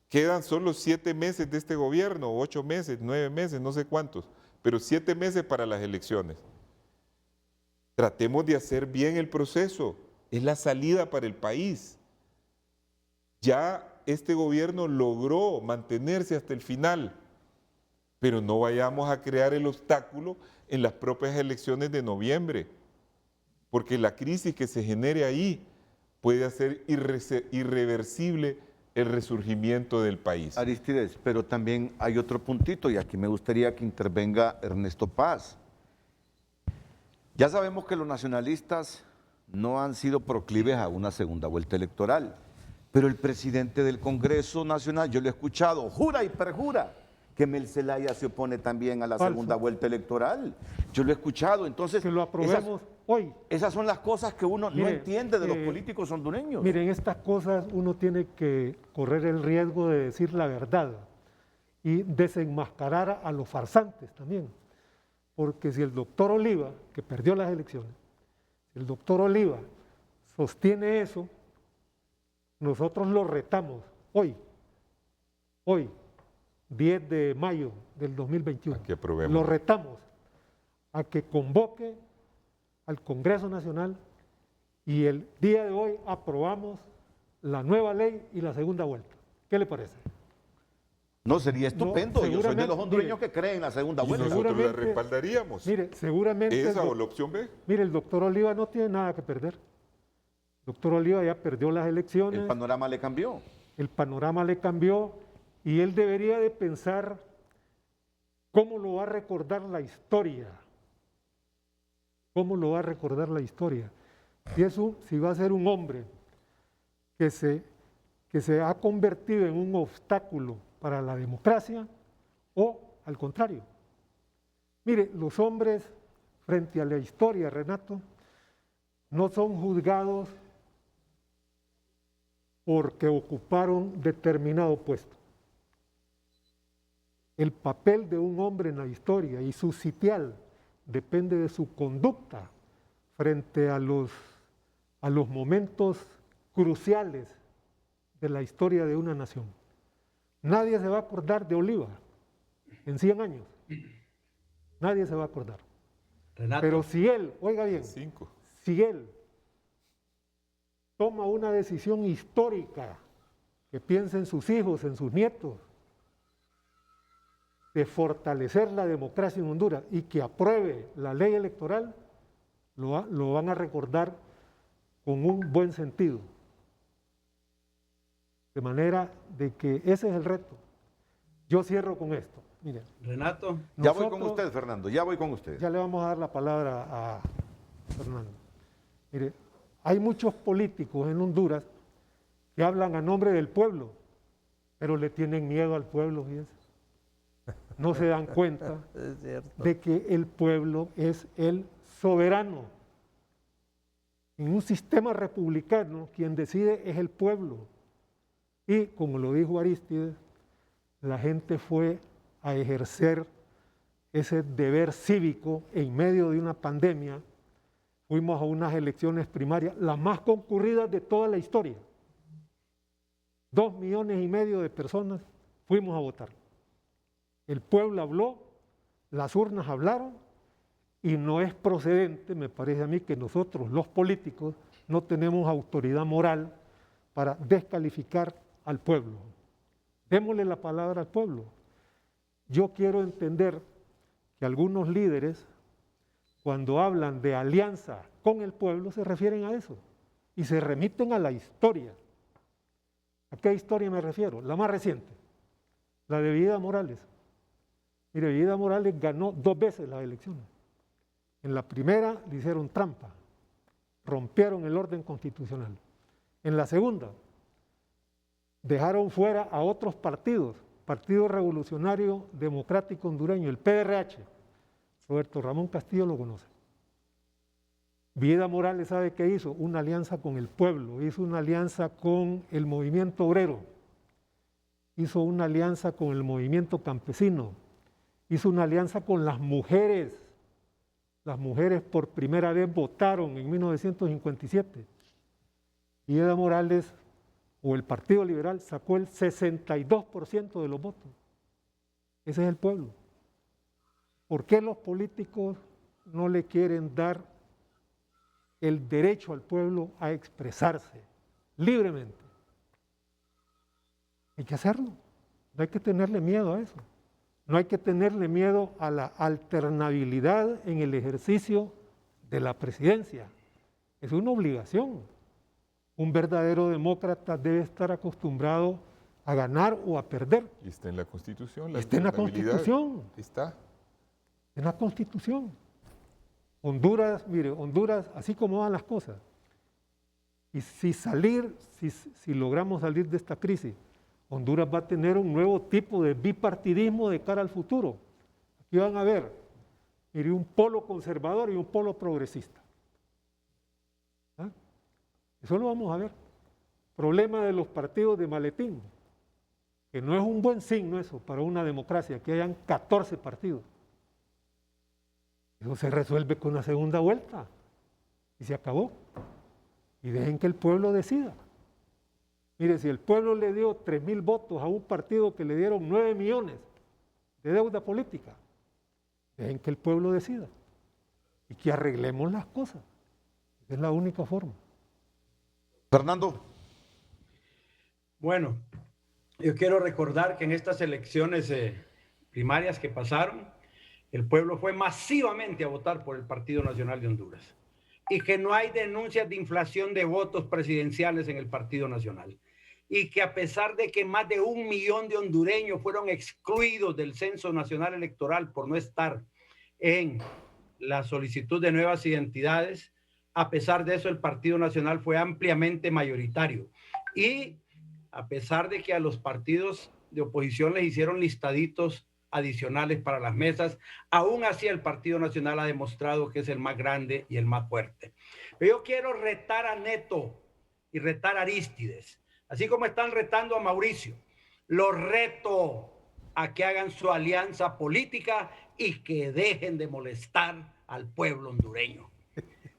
S3: quedan solo 7 meses de este gobierno, 8 meses, 9 meses, no sé cuántos, pero 7 meses para las elecciones. Tratemos de hacer bien el proceso, es la salida para el país. Ya este gobierno logró mantenerse hasta el final, pero no vayamos a crear el obstáculo en las propias elecciones de noviembre, porque la crisis que se genere ahí puede hacer irreversible el resurgimiento del país.
S2: Aristides, pero también hay otro puntito y aquí me gustaría que intervenga Ernesto Paz. Ya sabemos que los nacionalistas no han sido proclives a una segunda vuelta electoral, pero el presidente del Congreso Nacional, yo lo he escuchado, jura y perjura que Mel Zelaya se opone también a la segunda vuelta electoral. Yo lo he escuchado, entonces...
S4: Que lo aprobemos hoy.
S2: Esas son las cosas que uno no entiende de los políticos hondureños.
S4: Miren, estas cosas uno tiene que correr el riesgo de decir la verdad y desenmascarar a los farsantes también. Porque si el doctor Oliva, que perdió las elecciones, el doctor Oliva sostiene eso, nosotros lo retamos hoy, 10 de mayo del 2021, lo retamos a que convoque al Congreso Nacional y el día de hoy aprobamos la nueva ley y la segunda vuelta. ¿Qué le parece?
S2: No, sería estupendo.
S4: No,
S2: yo soy de los hondureños que creen en la segunda vuelta.
S3: Nosotros la respaldaríamos.
S4: Mire, seguramente...
S3: ¿Esa o la opción B?
S4: Mire, el doctor Oliva no tiene nada que perder. El doctor Oliva ya perdió las elecciones.
S2: El panorama le cambió.
S4: El panorama le cambió y él debería de pensar cómo lo va a recordar la historia. ¿Cómo lo va a recordar la historia? Si va a ser un hombre que se ha convertido en un obstáculo para la democracia o al contrario. Mire, los hombres frente a la historia, Renato, no son juzgados porque ocuparon determinado puesto. El papel de un hombre en la historia y su sitial depende de su conducta frente a los momentos cruciales de la historia de una nación. Nadie se va a acordar de Oliva en 100 años. Nadie se va a acordar.
S5: Renato.
S4: Pero si él, oiga bien, si él toma una decisión histórica que piense en sus hijos, en sus nietos, de fortalecer la democracia en Honduras y que apruebe la ley electoral, lo van a recordar con un buen sentido. De manera de que ese es el reto. Yo cierro con esto. Miren,
S5: Renato.
S2: Ya voy con usted, Fernando, ya voy con usted.
S4: Ya le vamos a dar la palabra a Fernando. Mire, hay muchos políticos en Honduras que hablan a nombre del pueblo, pero le tienen miedo al pueblo, fíjense. No se dan cuenta de que el pueblo es el soberano. En un sistema republicano, quien decide es el pueblo. Y, como lo dijo Arístides, la gente fue a ejercer ese deber cívico en medio de una pandemia. Fuimos a unas elecciones primarias, las más concurridas de toda la historia. 2,5 millones de personas fuimos a votar. El pueblo habló, las urnas hablaron, y no es procedente, me parece a mí, que nosotros, los políticos, no tenemos autoridad moral para descalificar al pueblo. Démosle la palabra al pueblo. Yo quiero entender que algunos líderes, cuando hablan de alianza con el pueblo, se refieren a eso y se remiten a la historia. ¿A qué historia me refiero? La más reciente, la de Vida Morales. Mire, Vida Morales ganó 2 veces las elecciones. En la primera le hicieron trampa, rompieron el orden constitucional. En la segunda, dejaron fuera a otros partidos, Partido Revolucionario Democrático Hondureño, el PRH. Roberto Ramón Castillo lo conoce. Vida Morales, ¿sabe qué hizo? Una alianza con el pueblo, hizo una alianza con el movimiento obrero, hizo una alianza con el movimiento campesino, hizo una alianza con las mujeres. Las mujeres por primera vez votaron en 1957. Y Vida Morales, o el Partido Liberal, sacó el 62% de los votos. Ese es el pueblo. ¿Por qué los políticos no le quieren dar el derecho al pueblo a expresarse libremente? Hay que hacerlo. No hay que tenerle miedo a eso. No hay que tenerle miedo a la alternabilidad en el ejercicio de la presidencia. Es una obligación. Un verdadero demócrata debe estar acostumbrado a ganar o a perder.
S3: Y está en la Constitución.
S4: Está en la Constitución.
S3: Está.
S4: En la Constitución. Honduras, mire, Honduras, así como van las cosas, y si logramos salir de esta crisis, Honduras va a tener un nuevo tipo de bipartidismo de cara al futuro. Aquí van a ver, mire, un polo conservador y un polo progresista. ¿Ah? Eso lo vamos a ver. Problema de los partidos de maletín, que no es un buen signo eso para una democracia, que hayan 14 partidos. Eso se resuelve con una segunda vuelta y se acabó. Y dejen que el pueblo decida. Mire, si el pueblo le dio 3,000 votos a un partido que le dieron 9 millones de deuda política, dejen que el pueblo decida y que arreglemos las cosas. Es la única forma.
S2: Fernando.
S6: Bueno, yo quiero recordar que en estas elecciones primarias que pasaron, el pueblo fue masivamente a votar por el Partido Nacional de Honduras y que no hay denuncias de inflación de votos presidenciales en el Partido Nacional y que a pesar de que más de 1 millón de hondureños fueron excluidos del Censo Nacional Electoral por no estar en la solicitud de nuevas identidades, a pesar de eso el Partido Nacional fue ampliamente mayoritario y a pesar de que a los partidos de oposición les hicieron listaditos adicionales para las mesas, aún así el Partido Nacional ha demostrado que es el más grande y el más fuerte. Pero yo quiero retar a Neto y retar a Arístides, así como están retando a Mauricio. Los reto a que hagan su alianza política y que dejen de molestar al pueblo hondureño.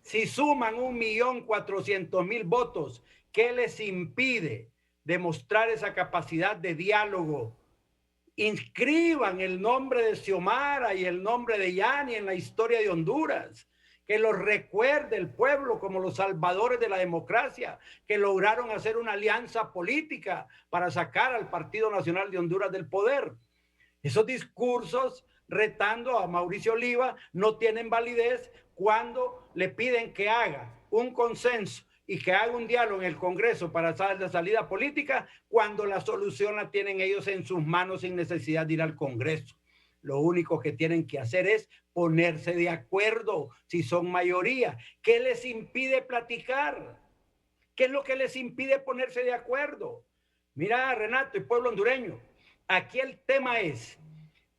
S6: Si suman 1.400.000 votos, ¿qué les impide demostrar esa capacidad de diálogo? Inscriban el nombre de Xiomara y el nombre de Yani en la historia de Honduras, que los recuerde el pueblo como los salvadores de la democracia, que lograron hacer una alianza política para sacar al Partido Nacional de Honduras del poder. Esos discursos retando a Mauricio Oliva no tienen validez cuando le piden que haga un consenso y que haga un diálogo en el Congreso para la salida política, cuando la solución la tienen ellos en sus manos sin necesidad de ir al Congreso. Lo único que tienen que hacer es ponerse de acuerdo si son mayoría. ¿Qué les impide platicar? ¿Qué es lo que les impide ponerse de acuerdo? Mira, Renato y pueblo hondureño, aquí el tema es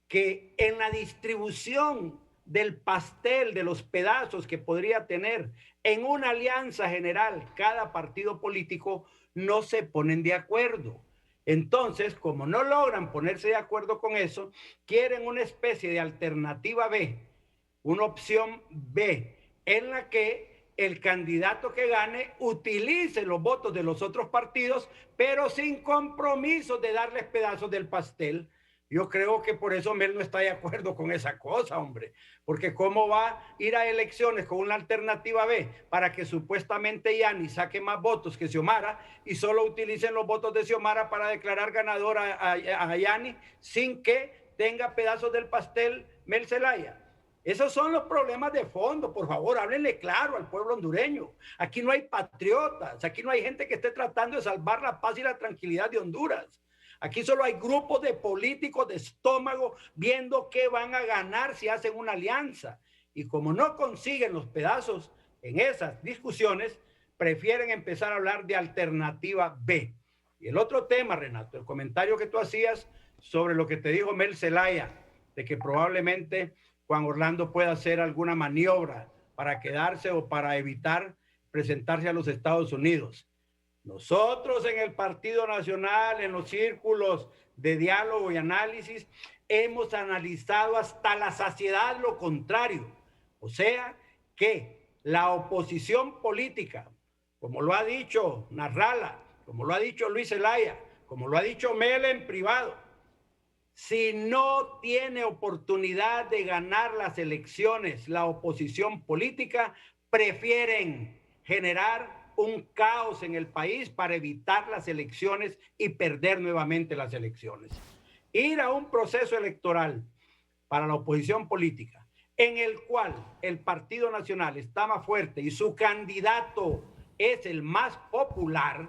S6: que en la distribución del pastel, de los pedazos que podría tener en una alianza general cada partido político, no se ponen de acuerdo. Entonces, como no logran ponerse de acuerdo con eso, quieren una especie de alternativa B, una opción B, en la que el candidato que gane utilice los votos de los otros partidos, pero sin compromiso de darles pedazos del pastel. Yo creo que por eso Mel no está de acuerdo con esa cosa, hombre, porque cómo va a ir a elecciones con una alternativa B para que supuestamente Yani saque más votos que Xiomara y solo utilicen los votos de Xiomara para declarar ganadora a Yani sin que tenga pedazos del pastel Mel Zelaya. Esos son los problemas de fondo. Por favor, háblenle claro al pueblo hondureño. Aquí no hay patriotas, aquí no hay gente que esté tratando de salvar la paz y la tranquilidad de Honduras. Aquí solo hay grupos de políticos de estómago viendo qué van a ganar si hacen una alianza. Y como no consiguen los pedazos en esas discusiones, prefieren empezar a hablar de alternativa B. Y el otro tema, Renato, el comentario que tú hacías sobre lo que te dijo Mel Zelaya, de que probablemente Juan Orlando pueda hacer alguna maniobra para quedarse o para evitar presentarse a los Estados Unidos. Nosotros en el Partido Nacional, en los círculos de diálogo y análisis, hemos analizado hasta la saciedad lo contrario. O sea, que la oposición política, como lo ha dicho Narrala, como lo ha dicho Luis Zelaya, como lo ha dicho Mel en privado, si no tiene oportunidad de ganar las elecciones, la oposición política prefieren generar un caos en el país para evitar las elecciones y perder nuevamente las elecciones. Ir a un proceso electoral para la oposición política en el cual el Partido Nacional está más fuerte y su candidato es el más popular,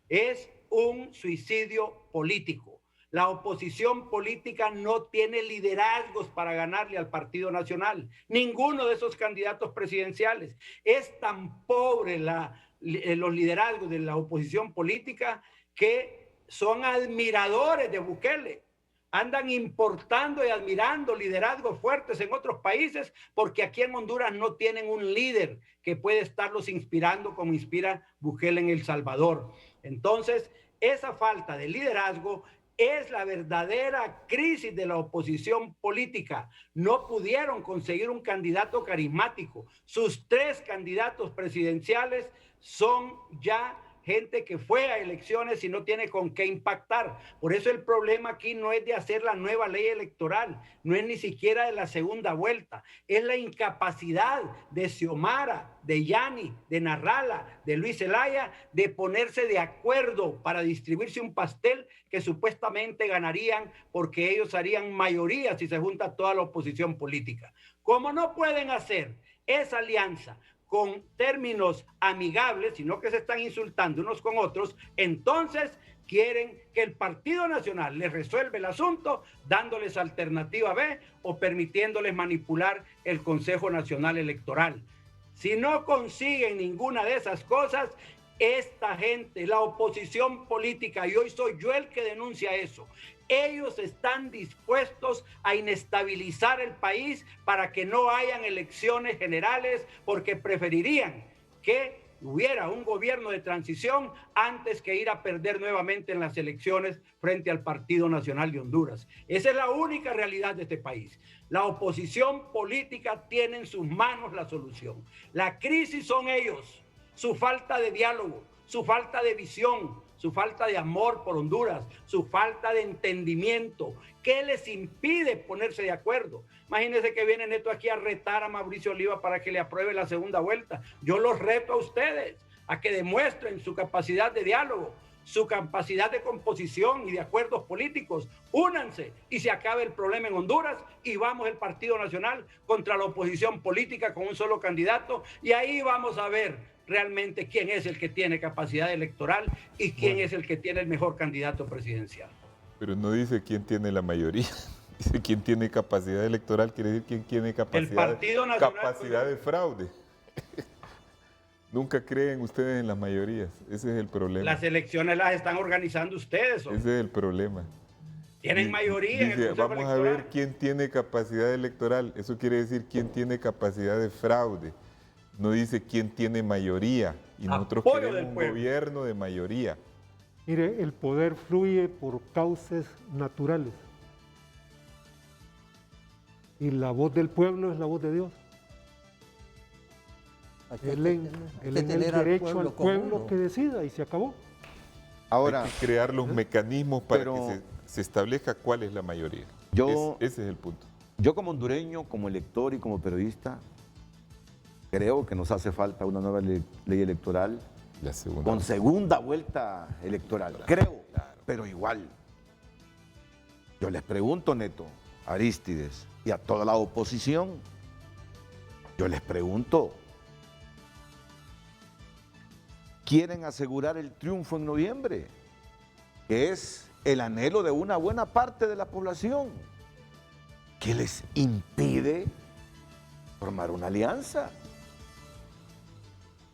S6: es un suicidio político. La oposición política no tiene liderazgos para ganarle al Partido Nacional. Ninguno de esos candidatos presidenciales. Es tan pobre los liderazgos de la oposición política que son admiradores de Bukele. Andan importando y admirando liderazgos fuertes en otros países porque aquí en Honduras no tienen un líder que puede estarlos inspirando como inspira Bukele en El Salvador. Entonces, esa falta de liderazgo es la verdadera crisis de la oposición política. No pudieron conseguir un candidato carismático. Sus 3 candidatos presidenciales son ya gente que fue a elecciones y no tiene con qué impactar. Por eso el problema aquí no es de hacer la nueva ley electoral, no es ni siquiera de la segunda vuelta, es la incapacidad de Xiomara, de Yani, de Narrala, de Luis Zelaya, de ponerse de acuerdo para distribuirse un pastel que supuestamente ganarían porque ellos harían mayoría si se junta toda la oposición política. Como no pueden hacer esa alianza con términos amigables, sino que se están insultando unos con otros, entonces quieren que el Partido Nacional les resuelva el asunto dándoles alternativa B o permitiéndoles manipular el Consejo Nacional Electoral. Si no consiguen ninguna de esas cosas, esta gente, la oposición política, y hoy soy yo el que denuncia eso, ellos están dispuestos a inestabilizar el país para que no hayan elecciones generales porque preferirían que hubiera un gobierno de transición antes que ir a perder nuevamente en las elecciones frente al Partido Nacional de Honduras. Esa es la única realidad de este país. La oposición política tiene en sus manos la solución. La crisis son ellos, su falta de diálogo, su falta de visión, su falta de amor por Honduras, su falta de entendimiento. ¿Qué les impide ponerse de acuerdo? Imagínense que viene Neto aquí a retar a Mauricio Oliva para que le apruebe la segunda vuelta. Yo los reto a ustedes a que demuestren su capacidad de diálogo, su capacidad de composición y de acuerdos políticos. Únanse y se acabe el problema en Honduras y vamos el Partido Nacional contra la oposición política con un solo candidato y ahí vamos a ver realmente quién es el que tiene capacidad electoral y quién es el que tiene el mejor candidato presidencial.
S3: Pero no dice quién tiene la mayoría, dice quién tiene capacidad electoral, quiere decir quién tiene capacidad de fraude. Nunca creen ustedes en las mayorías, ese es el problema.
S6: Las elecciones las están organizando ustedes.
S3: Ese es el problema.
S6: Tienen mayoría en el Consejo
S3: Vamos
S6: Electoral.
S3: a ver quién tiene capacidad electoral, eso quiere decir quién tiene capacidad de fraude. No dice quién tiene mayoría y nosotros queremos un gobierno de mayoría.
S4: Mire, el poder fluye por causas naturales. Y la voz del pueblo es la voz de Dios. Él en el derecho al pueblo que decida y se acabó.
S2: Ahora,
S3: hay que crear los mecanismos para
S2: pero-
S3: que se establezca cuál es la mayoría. Ese es el punto.
S2: yo como hondureño, como elector y como periodista, creo que nos hace falta una nueva ley electoral
S3: La segunda.
S2: con segunda vuelta electoral. Creo, pero igual. Yo les pregunto, Neto, a Arístides y a toda la oposición, yo les pregunto, ¿quieren asegurar el triunfo en noviembre? Que es el anhelo de una buena parte de la población. ¿Qué les impide formar una alianza?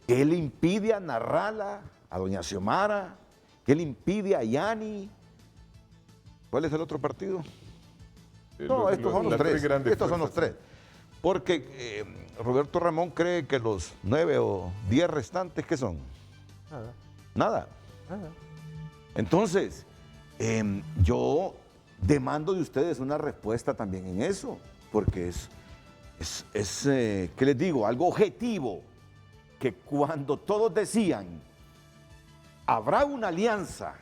S2: ¿Qué le impide a Narrala, a doña Xiomara? ¿Qué le impide a Yani? ¿Cuál es el otro partido? No, estos son los
S3: las
S2: tres.
S3: grandes
S2: Estos son los
S3: fuerzas.
S2: tres. Porque Roberto Ramón cree que los 9 o 10 restantes, ¿qué son? Nada. Entonces, yo demando de ustedes una respuesta también en eso, porque ¿qué les digo? Algo objetivo, que cuando todos decían, habrá una alianza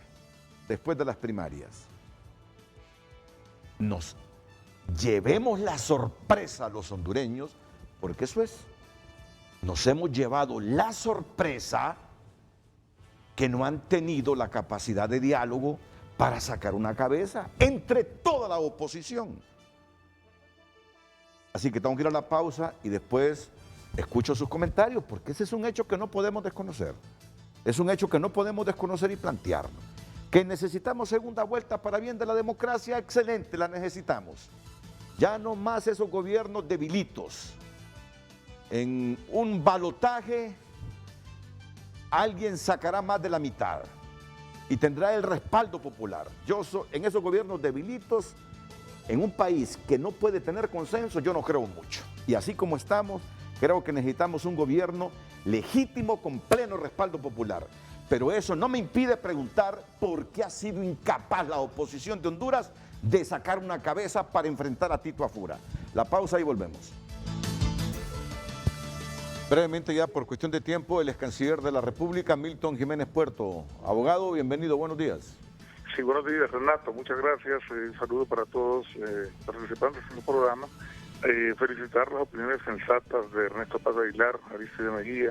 S2: después de las primarias, nos llevemos la sorpresa a los hondureños, porque eso es, nos hemos llevado la sorpresa que no han tenido la capacidad de diálogo para sacar una cabeza entre toda la oposición. Así que tengo que ir a la pausa y después escucho sus comentarios, porque ese es un hecho que no podemos desconocer. Es un hecho que no podemos desconocer y plantearlo. Que necesitamos segunda vuelta para bien de la democracia, excelente, la necesitamos. Ya no más esos gobiernos debilitos. En un balotaje, alguien sacará más de la mitad y tendrá el respaldo popular. En esos gobiernos debilitos, en un país que no puede tener consenso, yo no creo mucho. Y así como estamos, creo que necesitamos un gobierno legítimo con pleno respaldo popular. Pero eso no me impide preguntar por qué ha sido incapaz la oposición de Honduras de sacar una cabeza para enfrentar a Tito Afura. La pausa y volvemos. Brevemente ya por cuestión de tiempo, el ex canciller de la República, Milton Jiménez Puerto. Abogado, bienvenido, buenos días.
S9: Sí, buenos días, Renato, muchas gracias. Un saludo para todos los participantes en el programa. Felicitar las opiniones sensatas de Ernesto Paz Aguilar, Arístides Mejía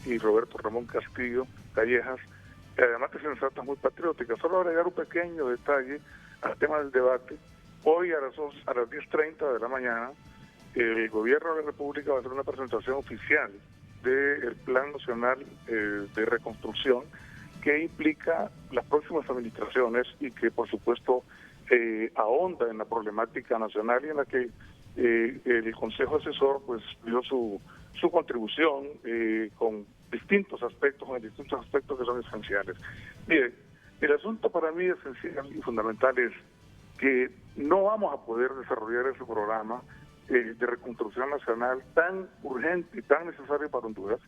S9: y Roberto Ramón Castillo Callejas, además de sensatas muy patrióticas. Solo agregar un pequeño detalle al tema del debate. Hoy a las 10:30 de la mañana, el gobierno de la República va a hacer una presentación oficial del Plan Nacional de Reconstrucción, que implica las próximas administraciones y que, por supuesto, ahonda en la problemática nacional y en la que el Consejo Asesor pues dio su contribución con distintos aspectos que son esenciales. Mire, el asunto para mí esencial y fundamental es que no vamos a poder desarrollar ese programa de reconstrucción nacional tan urgente y tan necesario para Honduras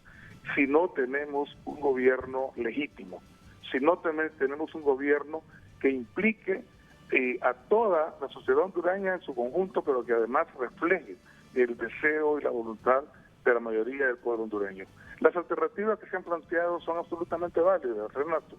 S9: si no tenemos un gobierno legítimo, si no tenemos un gobierno que implique a toda la sociedad hondureña en su conjunto, pero que además refleje el deseo y la voluntad de la mayoría del pueblo hondureño. Las alternativas que se han planteado son absolutamente válidas, Renato.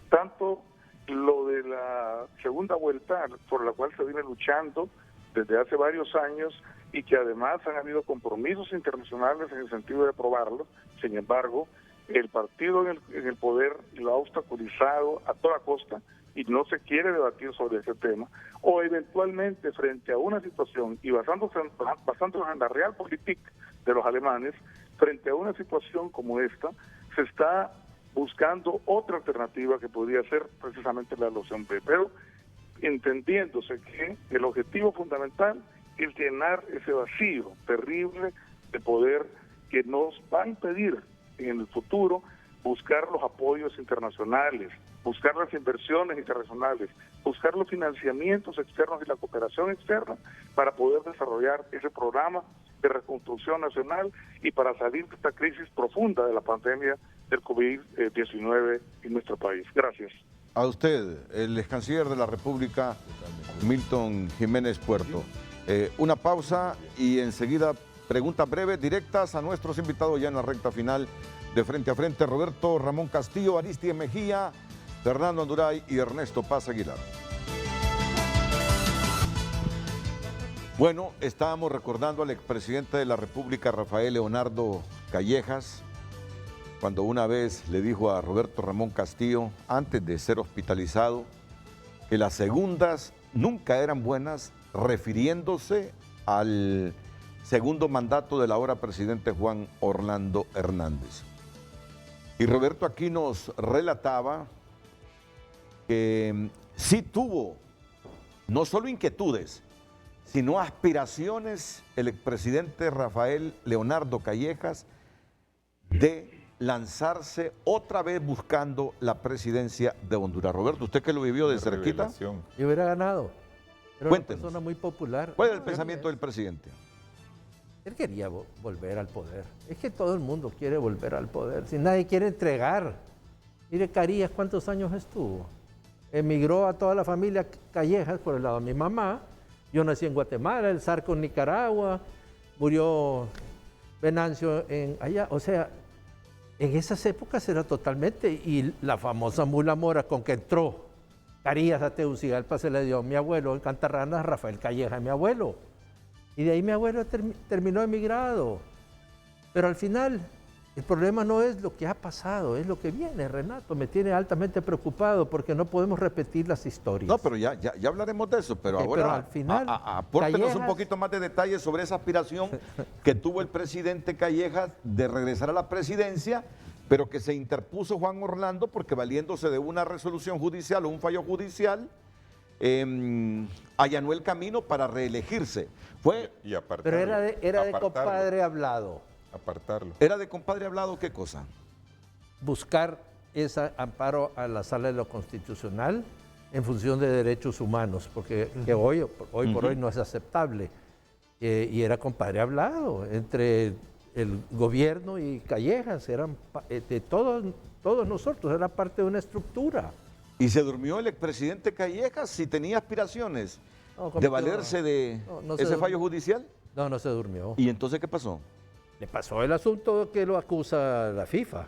S9: Tanto lo de la segunda vuelta, por la cual se viene luchando desde hace varios años y que además han habido compromisos internacionales en el sentido de aprobarlo. Sin embargo, el partido en el poder lo ha obstaculizado a toda costa y no se quiere debatir sobre ese tema, o eventualmente frente a una situación, y basándonos en la realpolitik de los alemanes, frente a una situación como esta, se está buscando otra alternativa que podría ser precisamente la de los hombres, pero entendiéndose que el objetivo fundamental es llenar ese vacío terrible de poder que nos va a impedir en el futuro buscar los apoyos internacionales, buscar las inversiones internacionales, buscar los financiamientos externos y la cooperación externa para poder desarrollar ese programa de reconstrucción nacional y para salir de esta crisis profunda de la pandemia del COVID-19 en nuestro país. Gracias.
S2: A usted, el ex canciller de la República, Milton Jiménez Puerto. Una pausa y enseguida preguntas breves, directas a nuestros invitados ya en la recta final de Frente a Frente. Roberto Ramón Castillo, Aristide Mejía, Fernando Anduray y Ernesto Paz Aguilar. Bueno, estábamos recordando al expresidente de la República, Rafael Leonardo Callejas, cuando una vez le dijo a Roberto Ramón Castillo, antes de ser hospitalizado, que las segundas nunca eran buenas, refiriéndose al segundo mandato del ahora presidente Juan Orlando Hernández. Y Roberto aquí nos relataba que sí tuvo no solo inquietudes, sino aspiraciones el expresidente Rafael Leonardo Callejas de lanzarse otra vez buscando la presidencia de Honduras. Roberto, usted que lo vivió de cerquita.
S5: Yo hubiera ganado. Era una persona muy popular.
S2: ¿Cuál es el pensamiento del presidente?
S5: Él quería volver al poder. Es que todo el mundo quiere volver al poder. Si nadie quiere entregar. Mire, Carías, ¿cuántos años estuvo? Emigró a toda la familia Callejas por el lado de mi mamá. Yo nací en Guatemala, el Zarco en Nicaragua, murió Venancio allá. O sea, en esas épocas era totalmente, y la famosa mula mora con que entró Carías a Tegucigalpa se le dio a mi abuelo en Cantarranas, Rafael Callejas, mi abuelo. Y de ahí mi abuelo terminó emigrado. Pero al final, el problema no es lo que ha pasado, es lo que viene, Renato. Me tiene altamente preocupado porque no podemos repetir las historias.
S2: No, pero ya hablaremos de eso, pero ahora
S5: pero al final,
S2: apórtenos
S5: Callejas,
S2: un poquito más de detalles sobre esa aspiración que tuvo el presidente Callejas de regresar a la presidencia, pero que se interpuso Juan Orlando porque valiéndose de una resolución judicial o un fallo judicial, allanó el camino para reelegirse.
S5: Pero era de compadre hablado.
S3: Apartarlo.
S2: ¿Era de compadre hablado qué cosa?
S5: Buscar ese amparo a la Sala de lo Constitucional en función de derechos humanos, porque que hoy por hoy no es aceptable. Y era compadre hablado entre el gobierno y Callejas, eran de todos nosotros, era parte de una estructura.
S2: ¿Y se durmió el expresidente Callejas si tenía aspiraciones de valerse de ese fallo judicial?
S5: No, no se durmió.
S2: ¿Y entonces qué pasó?
S5: Le pasó el asunto que lo acusa la FIFA.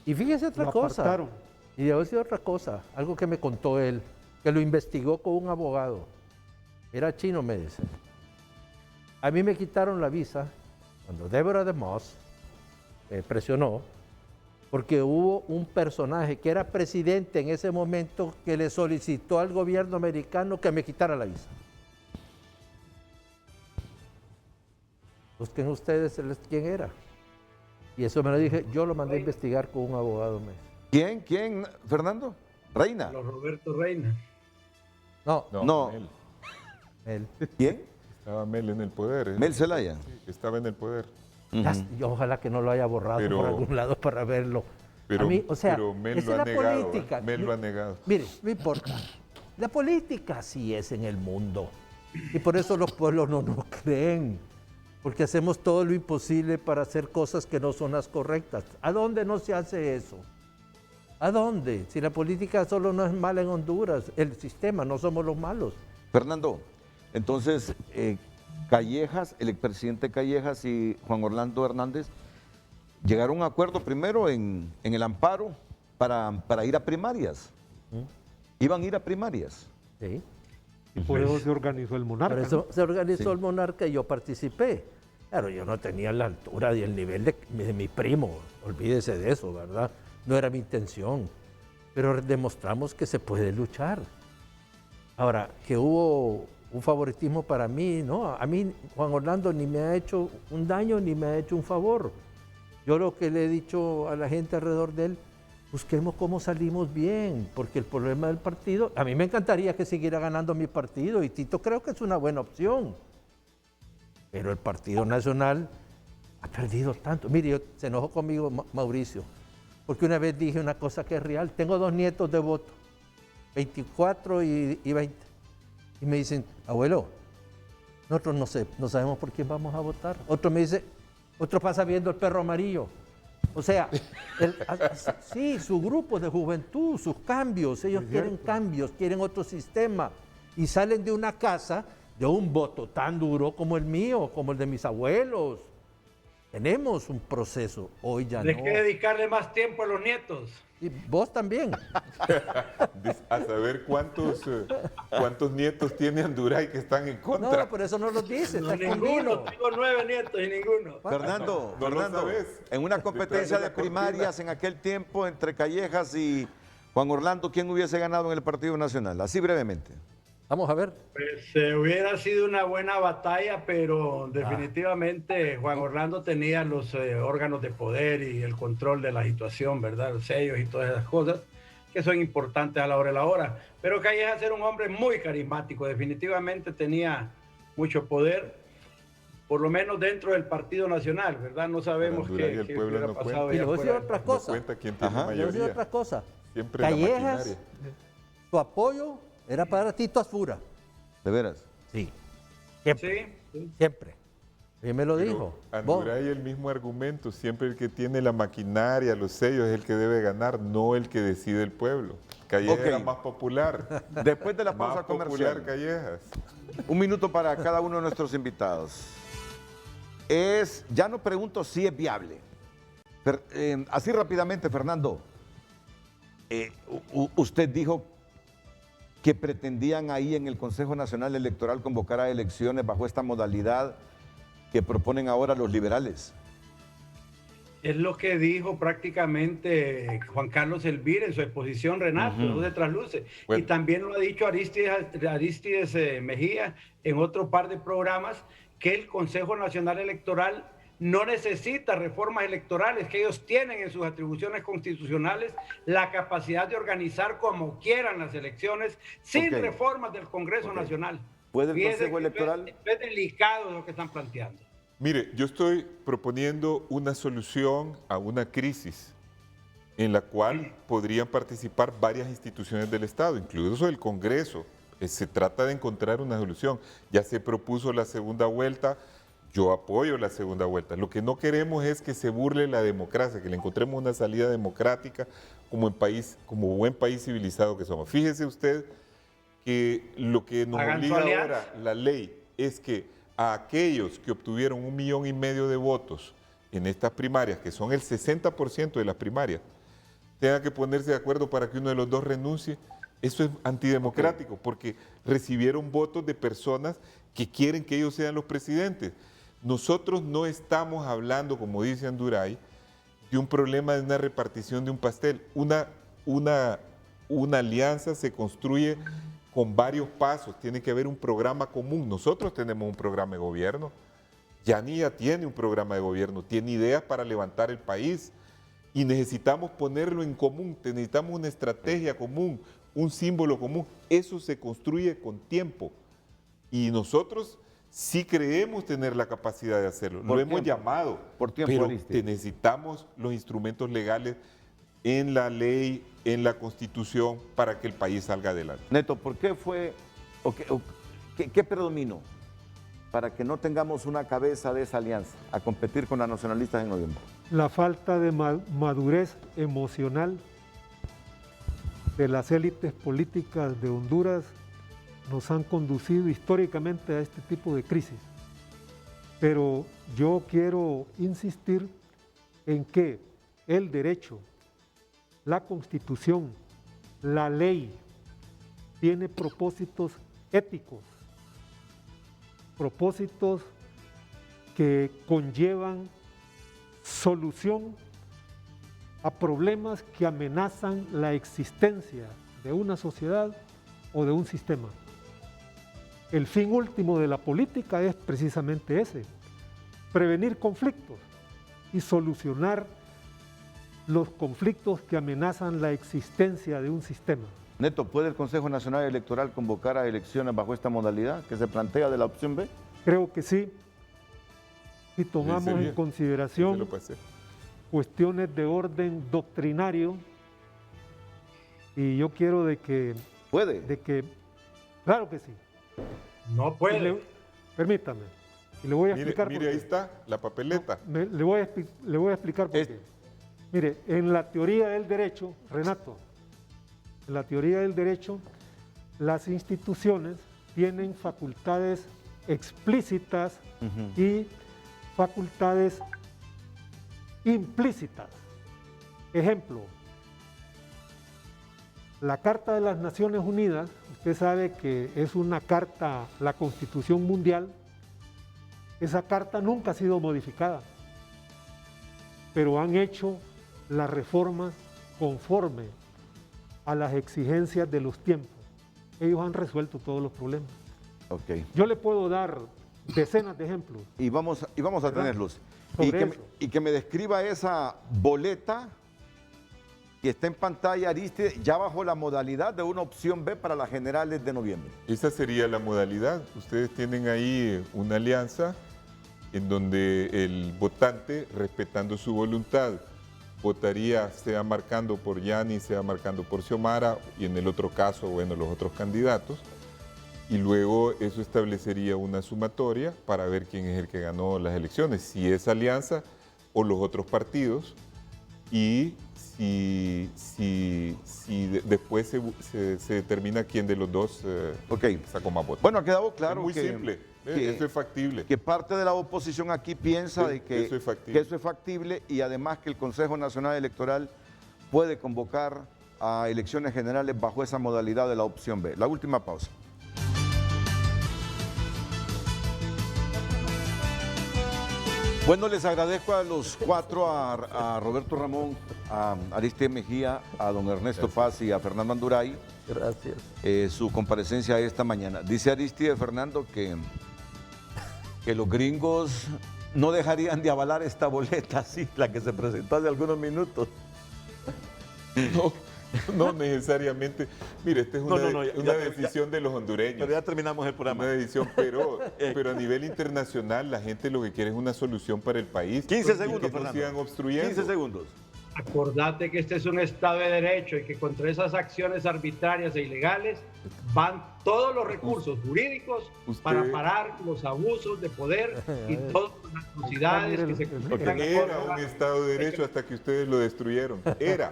S5: Y fíjese otra cosa.
S4: Apartaron.
S5: Y debo decir otra cosa, algo que me contó él, que lo investigó con un abogado. Era chino, me dice. A mí me quitaron la visa cuando Deborah de Moss presionó, porque hubo un personaje que era presidente en ese momento que le solicitó al gobierno americano que me quitara la visa. Busquen ustedes quién era. Y eso me lo dije, yo lo mandé a investigar con un abogado.
S2: ¿Quién, Fernando? ¿Reina?
S6: Roberto Reina.
S2: No.
S5: Mel.
S2: ¿Quién?
S3: Estaba Mel en el poder.
S2: Mel Zelaya.
S3: Sí, estaba en el poder.
S5: Yo ojalá que no lo haya borrado por algún lado para verlo.
S3: Pero,
S5: a mí, o sea,
S3: pero Mel
S5: esa
S3: lo ha
S5: es la
S3: negado.
S5: política.
S3: Mel lo ha negado.
S5: Mire, no importa. La política así es en el mundo. Y por eso los pueblos no nos creen. Porque hacemos todo lo imposible para hacer cosas que no son las correctas. ¿A dónde no se hace eso? ¿A dónde? Si la política solo no es mala en Honduras, el sistema, no somos los malos.
S2: Fernando, entonces Callejas, el expresidente Callejas y Juan Orlando Hernández llegaron a un acuerdo primero en el amparo para ir a primarias. Iban a ir a primarias.
S5: Sí.
S4: Y por eso se organizó el Monarca.
S5: Por eso se organizó
S2: Sí.
S5: el Monarca y yo participé. Claro, yo no tenía la altura y el nivel de mi primo, olvídese de eso, ¿verdad? No era mi intención, pero demostramos que se puede luchar. Ahora, que hubo un favoritismo para mí, ¿no? A mí Juan Orlando ni me ha hecho un daño ni me ha hecho un favor. Yo lo que le he dicho a la gente alrededor de él, busquemos cómo salimos bien, porque el problema del partido, a mí me encantaría que siguiera ganando mi partido y Tito creo que es una buena opción. Pero el Partido Nacional ha perdido tanto. Mire, se enojó conmigo Mauricio, porque una vez dije una cosa que es real. Tengo 2 nietos de voto, 24 y 20. Y me dicen, abuelo, nosotros no sabemos por quién vamos a votar. Otro me dice, otro pasa viendo el perro amarillo. O sea, sí, su grupo de juventud, sus cambios, ellos quieren cambios, quieren otro sistema. Y salen de una casa dio un voto tan duro como el mío, como el de mis abuelos. Tenemos un proceso, hoy ya no.
S6: Hay que dedicarle más tiempo a los nietos.
S5: Y vos también.
S3: A saber cuántos nietos tiene Anduray que están en contra.
S5: No, por eso no lo dice,
S6: No,
S5: está
S6: ninguno,
S5: escondido.
S6: tengo 9 nietos y ninguno.
S2: Fernando,
S3: No lo
S2: Fernando,
S3: sabes.
S2: en una competencia
S3: Detrás de
S2: de
S3: la
S2: primarias en aquel tiempo entre Callejas y Juan Orlando, ¿quién hubiese ganado en el Partido Nacional? Así brevemente.
S5: Vamos a ver.
S6: Pues hubiera sido una buena batalla, pero definitivamente Juan Orlando tenía los órganos de poder y el control de la situación, ¿verdad? Los sellos y todas esas cosas que son importantes a la hora de la hora. Pero Callejas era un hombre muy carismático, definitivamente tenía mucho poder, por lo menos dentro del Partido Nacional, ¿verdad? No sabemos
S3: Anduray, el
S6: qué
S3: pueblo
S6: hubiera
S3: no
S6: pasado.
S3: cuenta.
S5: Y
S6: allá
S5: le voy a decir
S6: afuera.
S5: otra
S3: No
S5: cosa.
S3: cuenta quién tiene
S2: Ajá.
S5: Le voy a decir
S3: mayoría.
S5: otra cosa.
S3: Siempre la
S5: Callejas,
S3: maquinaria.
S5: su apoyo era para Tito Asfura.
S2: ¿De veras?
S5: Sí. Siempre.
S6: Sí.
S5: Siempre. Y me lo
S3: Pero
S5: dijo. Vos.
S3: Anduray el mismo argumento, siempre el que tiene la maquinaria, los sellos es el que debe ganar, no el que decide el pueblo. Callejas
S2: Ok.
S3: era más popular.
S2: Después de la
S3: Más
S2: pausa
S3: popular
S2: comercial,
S3: Callejas.
S2: un minuto para cada uno de nuestros invitados. Ya no pregunto si es viable. Así rápidamente, Fernando, usted dijo que pretendían ahí en el Consejo Nacional Electoral convocar a elecciones bajo esta modalidad que proponen ahora los liberales.
S6: Es lo que dijo prácticamente Juan Carlos Elvira en su exposición, Renato, no se trasluce.
S3: Bueno.
S6: Y también lo ha dicho Aristides Mejía en otro par de programas, que el Consejo Nacional Electoral no necesita reformas electorales, que ellos tienen en sus atribuciones constitucionales la capacidad de organizar como quieran las elecciones sin
S2: Ok.
S6: reformas del Congreso Nacional.
S2: ¿Puede el
S6: Fíjese
S2: Consejo
S6: que
S2: Electoral?
S6: Es delicado lo que están planteando.
S3: Mire, yo estoy proponiendo una solución a una crisis en la cual podrían participar varias instituciones del Estado, incluso el Congreso. Se trata de encontrar una solución. Ya se propuso la segunda vuelta, yo apoyo la segunda vuelta. Lo que no queremos es que se burle la democracia, que le encontremos una salida democrática como buen país civilizado que somos. Fíjese usted que lo que nos
S6: Hagan su
S3: obliga
S6: alianza.
S3: ahora la ley es que a aquellos que obtuvieron 1,5 millones de votos en estas primarias, que son el 60% de las primarias, tengan que ponerse de acuerdo para que uno de los dos renuncie. Eso es antidemocrático, porque recibieron votos de personas que quieren que ellos sean los presidentes. Nosotros no estamos hablando, como dice Anduray, de un problema de una repartición de un pastel. Una alianza se construye con varios pasos, tiene que haber un programa común. Nosotros tenemos un programa de gobierno, Yani ya tiene un programa de gobierno, tiene ideas para levantar el país y necesitamos ponerlo en común, necesitamos una estrategia común, un símbolo común. Eso se construye con tiempo y nosotros sí creemos tener la capacidad de hacerlo. Lo hemos llamado,
S2: Por tiempo,
S3: pero
S2: Aristides.
S3: necesitamos los instrumentos legales en la ley, en la Constitución, para que el país salga adelante.
S2: Neto, ¿por qué fue, qué predominó para que no tengamos una cabeza de esa alianza a competir con las nacionalistas en noviembre?
S4: La falta de madurez emocional de las élites políticas de Honduras nos han conducido históricamente a este tipo de crisis. Pero yo quiero insistir en que el derecho, la Constitución, la ley, tiene propósitos éticos, propósitos que conllevan solución a problemas que amenazan la existencia de una sociedad o de un sistema. El fin último de la política es precisamente ese, prevenir conflictos y solucionar los conflictos que amenazan la existencia de un sistema.
S2: Neto, ¿puede el Consejo Nacional Electoral convocar a elecciones bajo esta modalidad que se plantea de la opción B?
S4: Creo que sí, si tomamos
S3: Sería.
S4: en consideración
S3: Se lo pasé.
S4: cuestiones de orden doctrinario, y yo quiero de que, claro que sí.
S6: No puede.
S4: Permítame, y le voy a
S3: Mire,
S4: explicar por
S3: mire, ahí
S4: qué.
S3: está la papeleta.
S4: Le voy a explicar por qué. Mire, en la teoría del derecho, Renato, en la teoría del derecho, las instituciones tienen facultades explícitas y facultades implícitas. Ejemplo, la Carta de las Naciones Unidas, usted sabe que es una carta, la Constitución Mundial, esa carta nunca ha sido modificada, pero han hecho las reformas conforme a las exigencias de los tiempos. Ellos han resuelto todos los problemas.
S2: Ok.
S4: Yo le puedo dar decenas de ejemplos.
S2: Y vamos a tenerlos.
S4: Sobre
S2: Y que me describa esa boleta que está en pantalla, Aristide, ya bajo la modalidad de una opción B para las generales de noviembre.
S3: Esa sería la modalidad. Ustedes tienen ahí una alianza en donde el votante, respetando su voluntad, votaría sea marcando por Yani, sea marcando por Xiomara, y en el otro caso, bueno, los otros candidatos. Y luego eso establecería una sumatoria para ver quién es el que ganó las elecciones, si esa alianza o los otros partidos, y si después se determina quién de los dos sacó más votos.
S2: Bueno, ha quedado claro
S3: es muy simple, eso es factible.
S2: Que parte de la oposición aquí piensa
S3: Sí,
S2: de que
S3: eso es factible.
S2: y además que el Consejo Nacional Electoral puede convocar a elecciones generales bajo esa modalidad de la opción B. La última pausa. Bueno, les agradezco a los cuatro, a Roberto Ramón, a Aristide Mejía, a don Ernesto Paz y a Fernando Anduray.
S5: Gracias.
S2: Su comparecencia esta mañana. Dice Aristide, Fernando, que los gringos no dejarían de avalar esta boleta, así, la que se presentó hace algunos minutos.
S3: No necesariamente. Mire, esta es una decisión de los hondureños.
S2: Pero ya terminamos el programa.
S3: Una decisión, pero a nivel internacional la gente lo que quiere es una solución para el país.
S2: 15
S3: y
S2: segundos,
S3: que no
S2: Fernando.
S3: sigan obstruyendo.
S2: 15 segundos.
S6: Acordate que este es un Estado de Derecho y que contra esas acciones arbitrarias e ilegales van todos los recursos jurídicos para parar los abusos de poder y todas las atrocidades que se cometan.
S3: Era un Estado de Derecho hasta que ustedes lo destruyeron.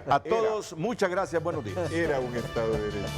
S2: A todos, muchas gracias, buenos días.
S3: Era un Estado de Derecho.